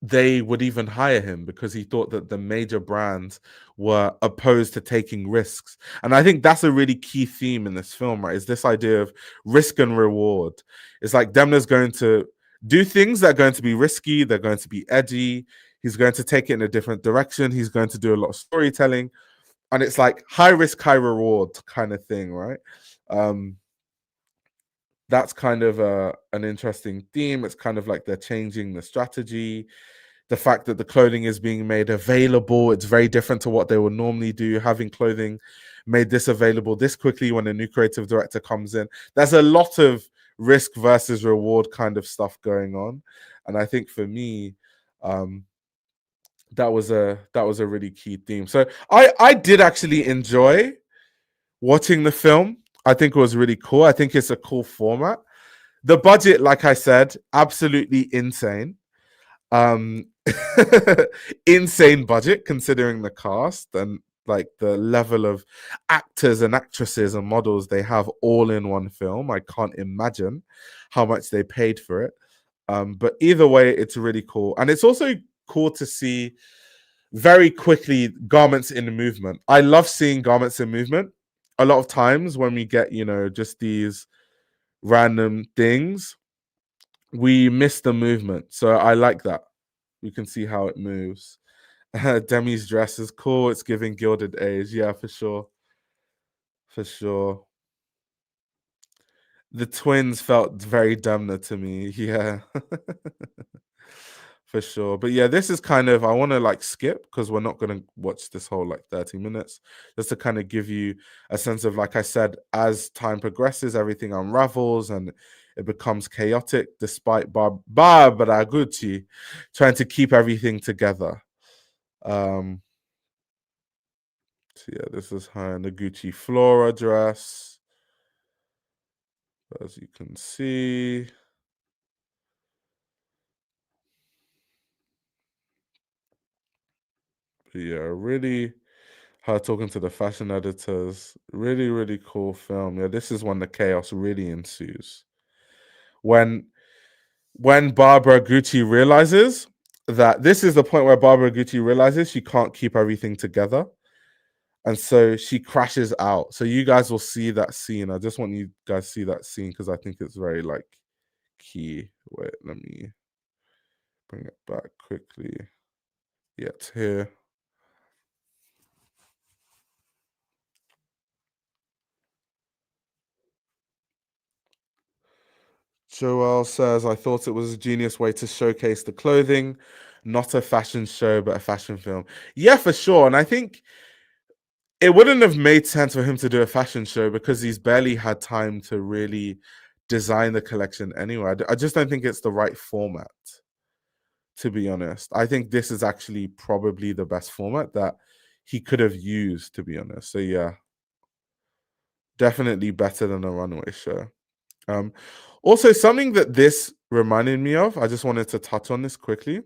they would even hire him because he thought that the major brands were opposed to taking risks. And I think that's a really key theme in this film, right? Is this idea of risk and reward. It's like Demna's going to do things that are going to be risky, they're going to be edgy, he's going to take it in a different direction, he's going to do a lot of storytelling, and it's like high risk, high reward kind of thing, right? That's kind of an interesting theme. It's kind of like they're changing the strategy. The fact that the clothing is being made available, it's very different to what they would normally do. Having clothing made this available this quickly when a new creative director comes in. There's a lot of risk versus reward kind of stuff going on. And I think for me, that was a really key theme. So I did actually enjoy watching the film. I think it was really cool. I think it's a cool format. The budget, like I said, absolutely insane. Insane budget considering the cast and like the level of actors and actresses and models they have all in one film. I can't imagine how much they paid for it. But either way, it's really cool. And it's also cool to see very quickly garments in movement. I love seeing garments in movement. A lot of times when we get, just these random things, we miss the movement. So I like that. You can see how it moves. Demi's dress is cool. It's giving Gilded Age. Yeah, for sure. For sure. The twins felt very Demna to me. Yeah. For sure. But yeah, this is kind of, I want to like skip because we're not going to watch this whole like 30 minutes, just to kind of give you a sense of, like I said, as time progresses, everything unravels and it becomes chaotic despite Barbara Gucci trying to keep everything together. So yeah, this is her in the Gucci Flora dress, as you can see. But yeah, really, her talking to the fashion editors, really, really cool film. Yeah, this is when the chaos really ensues. When Barbara Gucci realizes that this is the point where Barbara Gucci realizes she can't keep everything together. And so she crashes out. So you guys will see that scene. I just want you guys to see that scene because I think it's very like key. Wait, let me Bring it back quickly. Yeah, it's here. Joel says, I thought it was a genius way to showcase the clothing, not a fashion show, but a fashion film. Yeah, for sure. And I think it wouldn't have made sense for him to do a fashion show because he's barely had time to really design the collection anyway. I just don't think it's the right format, to be honest. I think this is actually probably the best format that he could have used, to be honest. So yeah, definitely better than a runway show. Also, something that this reminded me of, I just wanted to touch on this quickly,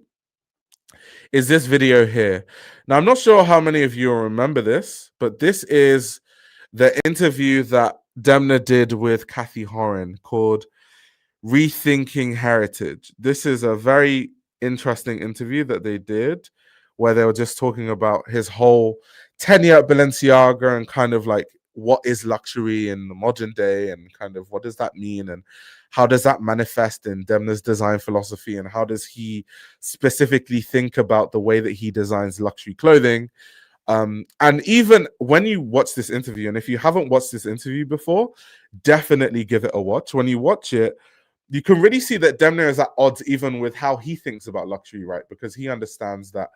is this video here. Now, I'm not sure how many of you remember this, but this is the interview that Demna did with Kathy Horan called Rethinking Heritage. This is a very interesting interview that they did where they were just talking about his whole tenure at Balenciaga and kind of like what is luxury in the modern day and kind of what does that mean and how does that manifest in Demna's design philosophy and how does he specifically think about the way that he designs luxury clothing. And even when you watch this interview, and if you haven't watched this interview before, definitely give it a watch. When you watch it, you can really see that Demna is at odds even with how he thinks about luxury, right? Because he understands that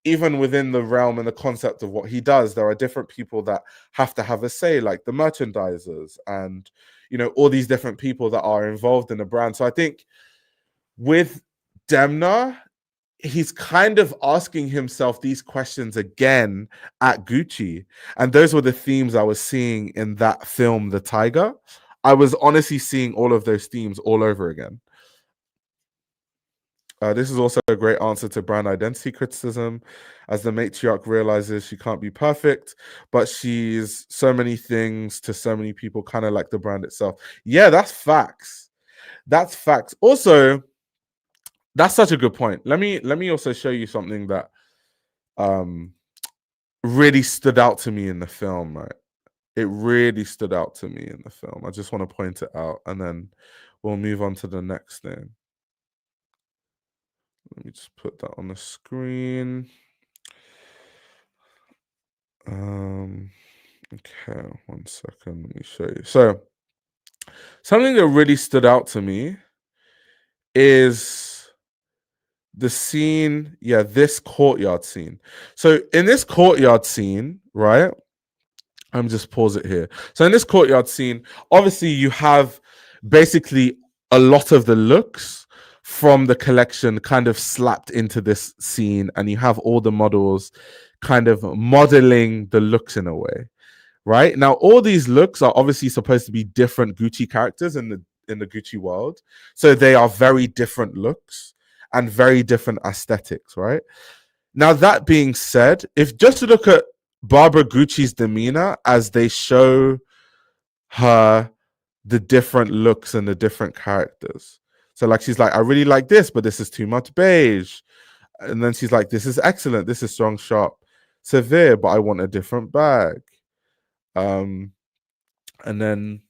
even within the realm and the concept of what he does, there are different people that have to have a say, like the merchandisers and, you know, all these different people that are involved in the brand. So I think with Demna, he's kind of asking himself these questions again at Gucci. And those were the themes I was seeing in that film, The Tiger. I was honestly seeing all of those themes all over again. This is also a great answer to brand identity criticism, as the matriarch realizes she can't be perfect, but she's so many things to so many people, kind of like the brand itself. Yeah, that's facts. That's facts. Also, that's such a good point. Let me also show you something that really stood out to me in the film, right? It really stood out to me in the film. I just want to point it out and then we'll move on to the next thing. Let me just put that on the screen. Okay, 1 second. Let me show you. So, something that really stood out to me is the scene, this courtyard scene. So, in this courtyard scene, right? I'm just pause it here. So, in this courtyard scene, obviously, you have basically a lot of the looks from the collection kind of slapped into this scene, and you have all the models kind of modeling the looks in a way. Right now, all these looks are obviously supposed to be different Gucci characters in the Gucci world, so they are very different looks and very different aesthetics. Right now, that being said, if just to look at Barbara Gucci's demeanor as they show her the different looks and the different characters, so like she's like, I really like this, but this is too much beige, and then she's like, this is excellent, this is strong, sharp, severe, but I want a different bag. And then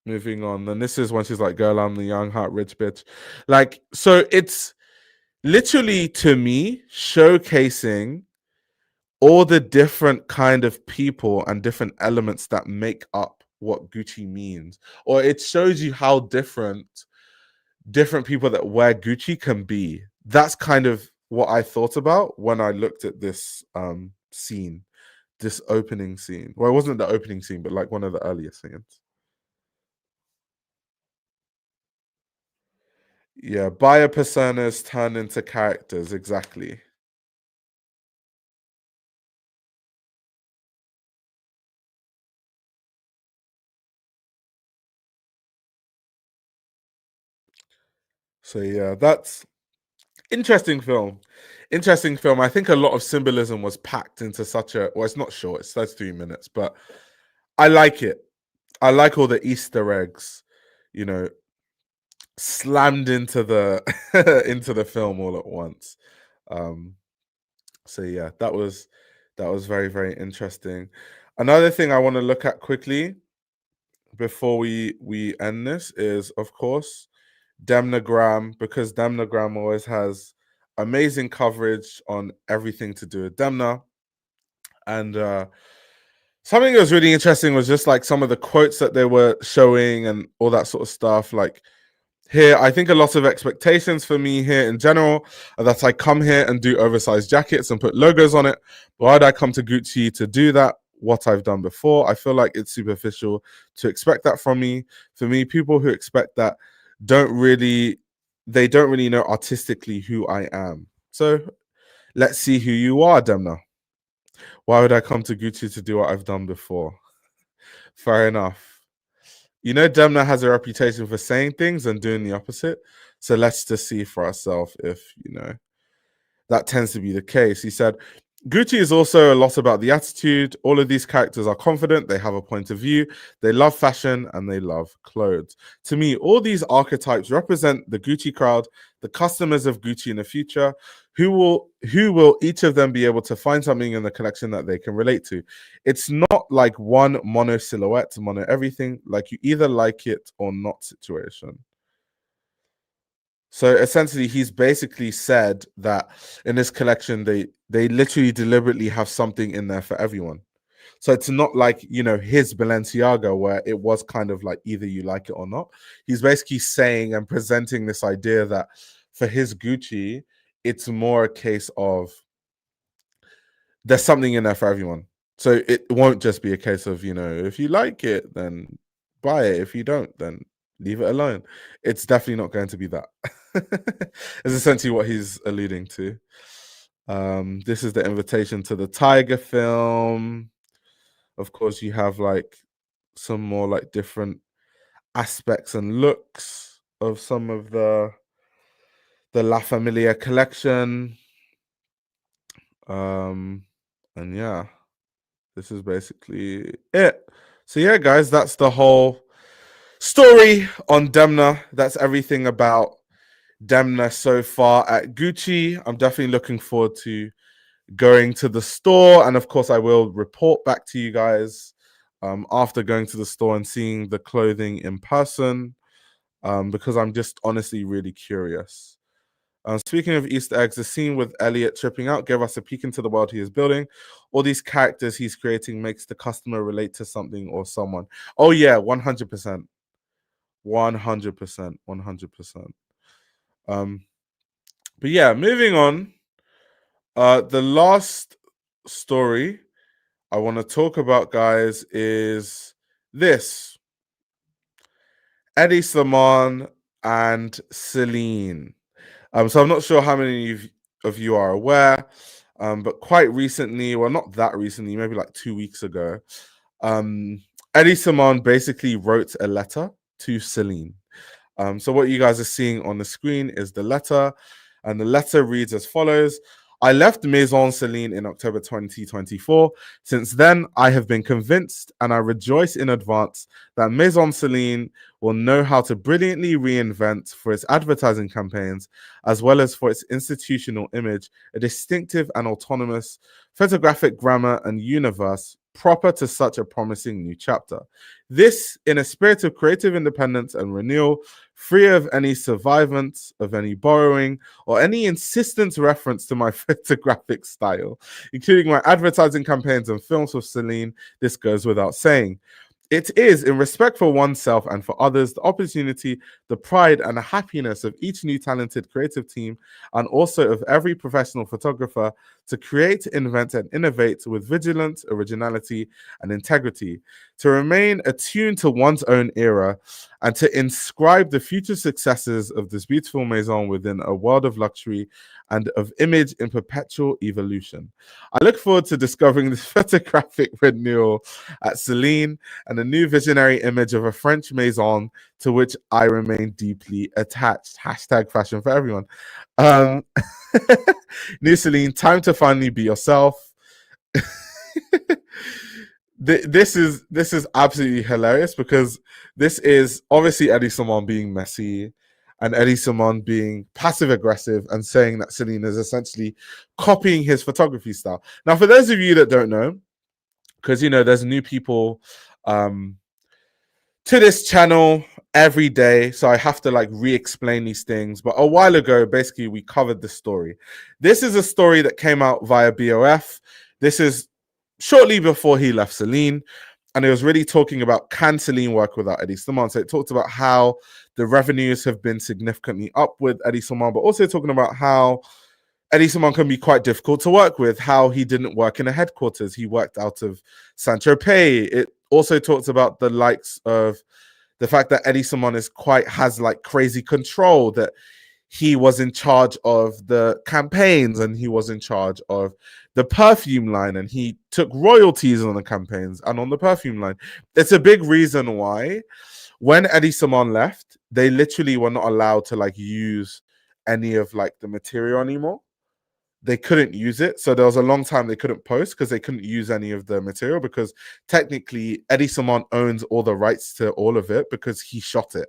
moving on, then this is when she's like, girl, I'm the young hot rich bitch. Like, so it's literally, to me, showcasing all the different kind of people and different elements that make up what Gucci means. Or it shows you how different people that wear Gucci can be. That's kind of what I thought about when I looked at this scene, this opening scene. Well, it wasn't the opening scene, but like one of the earlier scenes. Yeah, buyer personas turn into characters, exactly. So yeah, that's interesting film. Interesting film. I think a lot of symbolism was packed into such a, well, it's not short, it's 33 minutes, but I like it. I like all the Easter eggs, you know, slammed into the into the film all at once. So yeah, that was very, very interesting. Another thing I want to look at quickly before we end this is, of course, Demnagram, because Demnagram always has amazing coverage on everything to do with Demna. And something that was really interesting was just like some of the quotes that they were showing and all that sort of stuff. Like here, I think a lot of expectations for me here in general are that I come here and do oversized jackets and put logos on it. Why'd I come to Gucci to do that? What I've done before? I feel like it's superficial to expect that from me. For me, people who expect that don't really know artistically who I am. So let's see who you are, Demna. Why would I come to Gucci to do what I've done before? Fair enough. You know, Demna has a reputation for saying things and doing the opposite. So let's just see for ourselves if, that tends to be the case. He said, Gucci is also a lot about the attitude. All of these characters are confident. They have a point of view. They love fashion and they love clothes. To me, all these archetypes represent the Gucci crowd, the customers of Gucci in the future. Who will each of them be able to find something in the collection that they can relate to? It's not like one mono silhouette, mono everything, like you either like it or not situation. So essentially, he's basically said that in this collection, they literally deliberately have something in there for everyone. So it's not like, his Balenciaga where it was kind of like either you like it or not. He's basically saying and presenting this idea that for his Gucci, it's more a case of there's something in there for everyone. So it won't just be a case of, if you like it, then buy it. If you don't, then leave it alone. It's definitely not going to be that. Is essentially what he's alluding to. This is the invitation to the Tiger film. Of course, you have like some more like different aspects and looks of some of the La Famiglia collection. And yeah, this is basically it. So yeah, guys, that's the whole story on Demna. That's everything about Demna so far at Gucci. I'm definitely looking forward to going to the store, and of course I will report back to you guys after going to the store and seeing the clothing in person, because I'm just honestly really curious. Speaking of Easter eggs, the scene with Elliot tripping out gave us a peek into the world he is building. All these characters he's creating makes the customer relate to something or someone. Oh yeah, 100%. 100%. But yeah, moving on. The last story I want to talk about, guys, is this. Hedi Slimane and Celine. So I'm not sure how many of you are aware, but quite recently, well, not that recently, maybe like 2 weeks ago, Hedi Slimane basically wrote a letter to Celine. So what you guys are seeing on the screen is the letter, and the letter reads as follows. I left Maison Celine in October 2024. Since then, I have been convinced, and I rejoice in advance, that Maison Celine will know how to brilliantly reinvent for its advertising campaigns, as well as for its institutional image, a distinctive and autonomous photographic grammar and universe proper to such a promising new chapter. This, in a spirit of creative independence and renewal, free of any survivance, of any borrowing, or any insistent reference to my photographic style, including my advertising campaigns and films with Celine. This goes without saying. It is, in respect for oneself and for others, the opportunity, the pride, and the happiness of each new talented creative team, and also of every professional photographer, to create, invent, and innovate with vigilance, originality, and integrity, to remain attuned to one's own era, and to inscribe the future successes of this beautiful maison within a world of luxury and of image in perpetual evolution. I look forward to discovering this photographic renewal at Celine and a new visionary image of a French maison to which I remain deeply attached. Hashtag fashion for everyone. New Celine, time to finally be yourself. This is absolutely hilarious, because this is obviously Hedi Slimane being messy and Hedi Slimane being passive aggressive and saying that Celine is essentially copying his photography style. Now, for those of you that don't know, because there's new people to this channel, every day, so I have to like re-explain these things. But a while ago, basically, we covered this story. This is a story that came out via BOF. This is shortly before he left Celine, and it was really talking about, can Celine work without Hedi Slimane? So it talked about how the revenues have been significantly up with Hedi Slimane, but also talking about how Hedi Slimane can be quite difficult to work with, how he didn't work in a headquarters. He worked out of Saint-Tropez. It also talks about the likes of the fact that Hedi Slimane has like crazy control, that he was in charge of the campaigns and he was in charge of the perfume line, and he took royalties on the campaigns and on the perfume line. It's a big reason why when Hedi Slimane left, they literally were not allowed to like use any of like the material anymore. They couldn't use it. So there was a long time they couldn't post because they couldn't use any of the material, because technically Hedi Slimane owns all the rights to all of it because he shot it.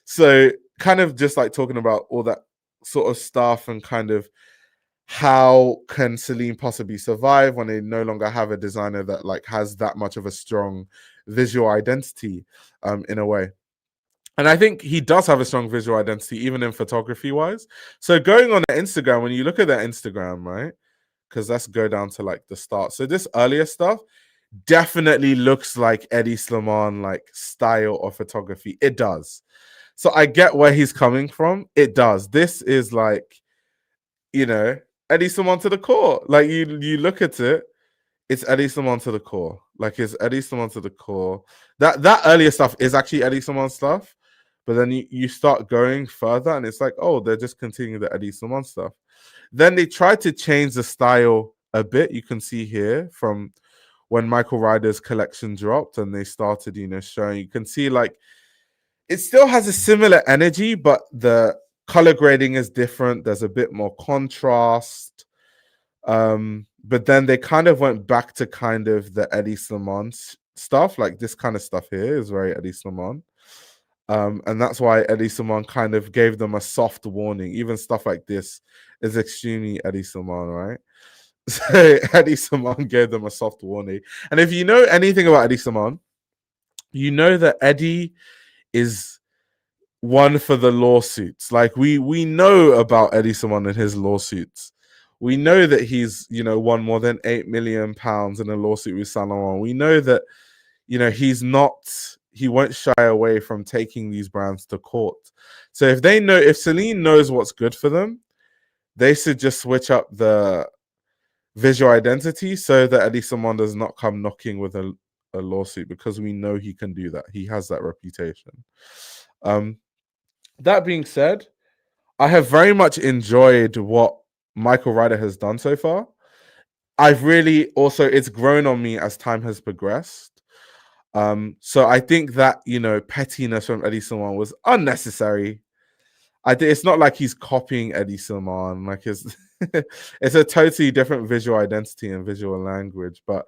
So kind of just like talking about all that sort of stuff, and kind of how can Celine possibly survive when they no longer have a designer that like has that much of a strong visual identity, in a way. And I think he does have a strong visual identity, even in photography wise. So going on Instagram, when you look at their Instagram, right? Because let's go down to like the start. So this earlier stuff definitely looks like Hedi Slimane, like style of photography. It does. So I get where he's coming from. It does. This is like, you know, Hedi Slimane to the core. Like you look at it, it's Hedi Slimane to the core. Like it's Hedi Slimane to the core. That earlier stuff is actually Hedi Slimane stuff. But then you start going further, and it's like, oh, they're just continuing the Hedi Slimane stuff. Then they tried to change the style a bit. You can see here from when Michael Ryder's collection dropped, and they started, you know, showing. You can see like it still has a similar energy, but the color grading is different. There's a bit more contrast. But then they kind of went back to kind of the Hedi Slimane stuff. Like this kind of stuff here is very Hedi Slimane. And that's why Hedi Slimane kind of gave them a soft warning. Even stuff like this is extremely Hedi Slimane, right? So Hedi Slimane gave them a soft warning. And if you know anything about Hedi Slimane, you know that Hedi is one for the lawsuits. Like we know about Hedi Slimane and his lawsuits. We know that he's, you know, won more than £8 million in a lawsuit with Saint Laurent. We know that, you know, he won't shy away from taking these brands to court. So if Celine knows what's good for them, they should just switch up the visual identity so that Hedi Slimane does not come knocking with a lawsuit, because we know he can do that. He has that reputation. That being said, I have very much enjoyed what Michael Ryder has done so far. I've really also, it's grown on me as time has progressed. So I think that, you know, pettiness from Hedi Slimane was unnecessary. It's not like he's copying Hedi Slimane. Like it's a totally different visual identity and visual language. But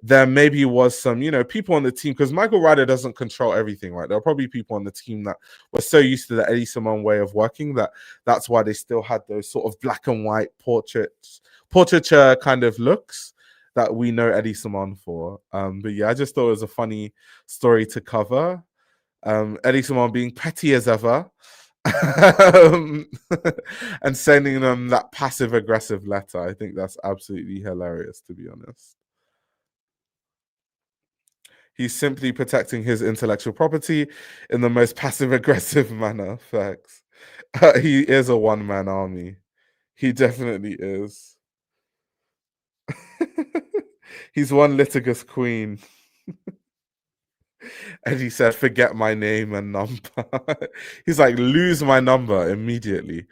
there maybe was some, you know, people on the team, because Michael Ryder doesn't control everything, right? There are probably people on the team that were so used to the Hedi Slimane way of working that's why they still had those sort of black and white portraiture kind of looks that we know Hedi Slimane for. But yeah, I just thought it was a funny story to cover. Hedi Slimane being petty as ever. And sending them that passive aggressive letter. I think that's absolutely hilarious, to be honest. He's simply protecting his intellectual property in the most passive-aggressive manner. Facts. He is a one-man army. He definitely is. He's one litigious queen. And he said, forget my name and number. He's like, lose my number immediately.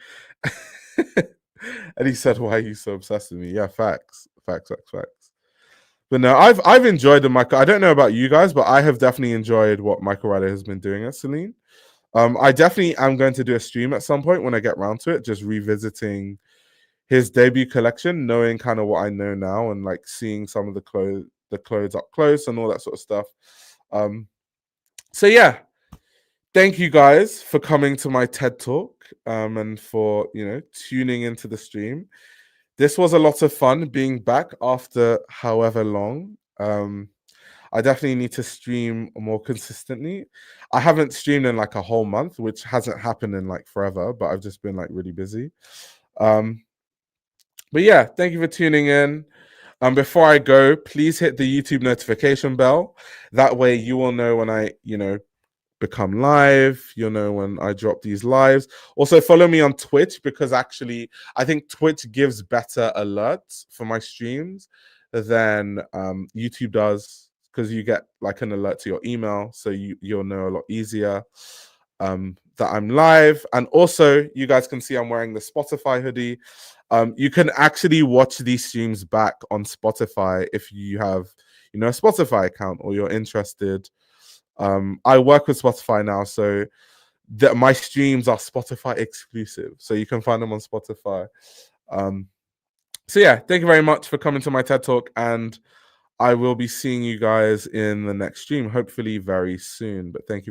And he said, why are you so obsessed with me? Yeah, facts. But no, I've enjoyed the Michael. I don't know about you guys, but I have definitely enjoyed what Michael Ryder has been doing at Celine. I definitely am going to do a stream at some point when I get around to it, just revisiting his debut collection, knowing kind of what I know now, and like seeing some of the clothes up close and all that sort of stuff. So yeah, thank you guys for coming to my TED Talk, and for, you know, tuning into the stream. This was a lot of fun being back after however long. I definitely need to stream more consistently. I haven't streamed in like a whole month, which hasn't happened in like forever, but I've just been like really busy. But yeah, thank you for tuning in. Before I go, please hit the YouTube notification bell. That way you will know when I, become live. You'll know when I drop these lives. Also follow me on Twitch, because actually I think Twitch gives better alerts for my streams than YouTube does, because you get like an alert to your email, so you'll know a lot easier that I'm live. And also you guys can see I'm wearing the Spotify hoodie. You can actually watch these streams back on Spotify if you have a Spotify account or you're interested. I work with Spotify now, so my streams are Spotify exclusive, so you can find them on Spotify. So yeah, thank you very much for coming to my TED Talk, and I will be seeing you guys in the next stream, hopefully very soon. But thank you very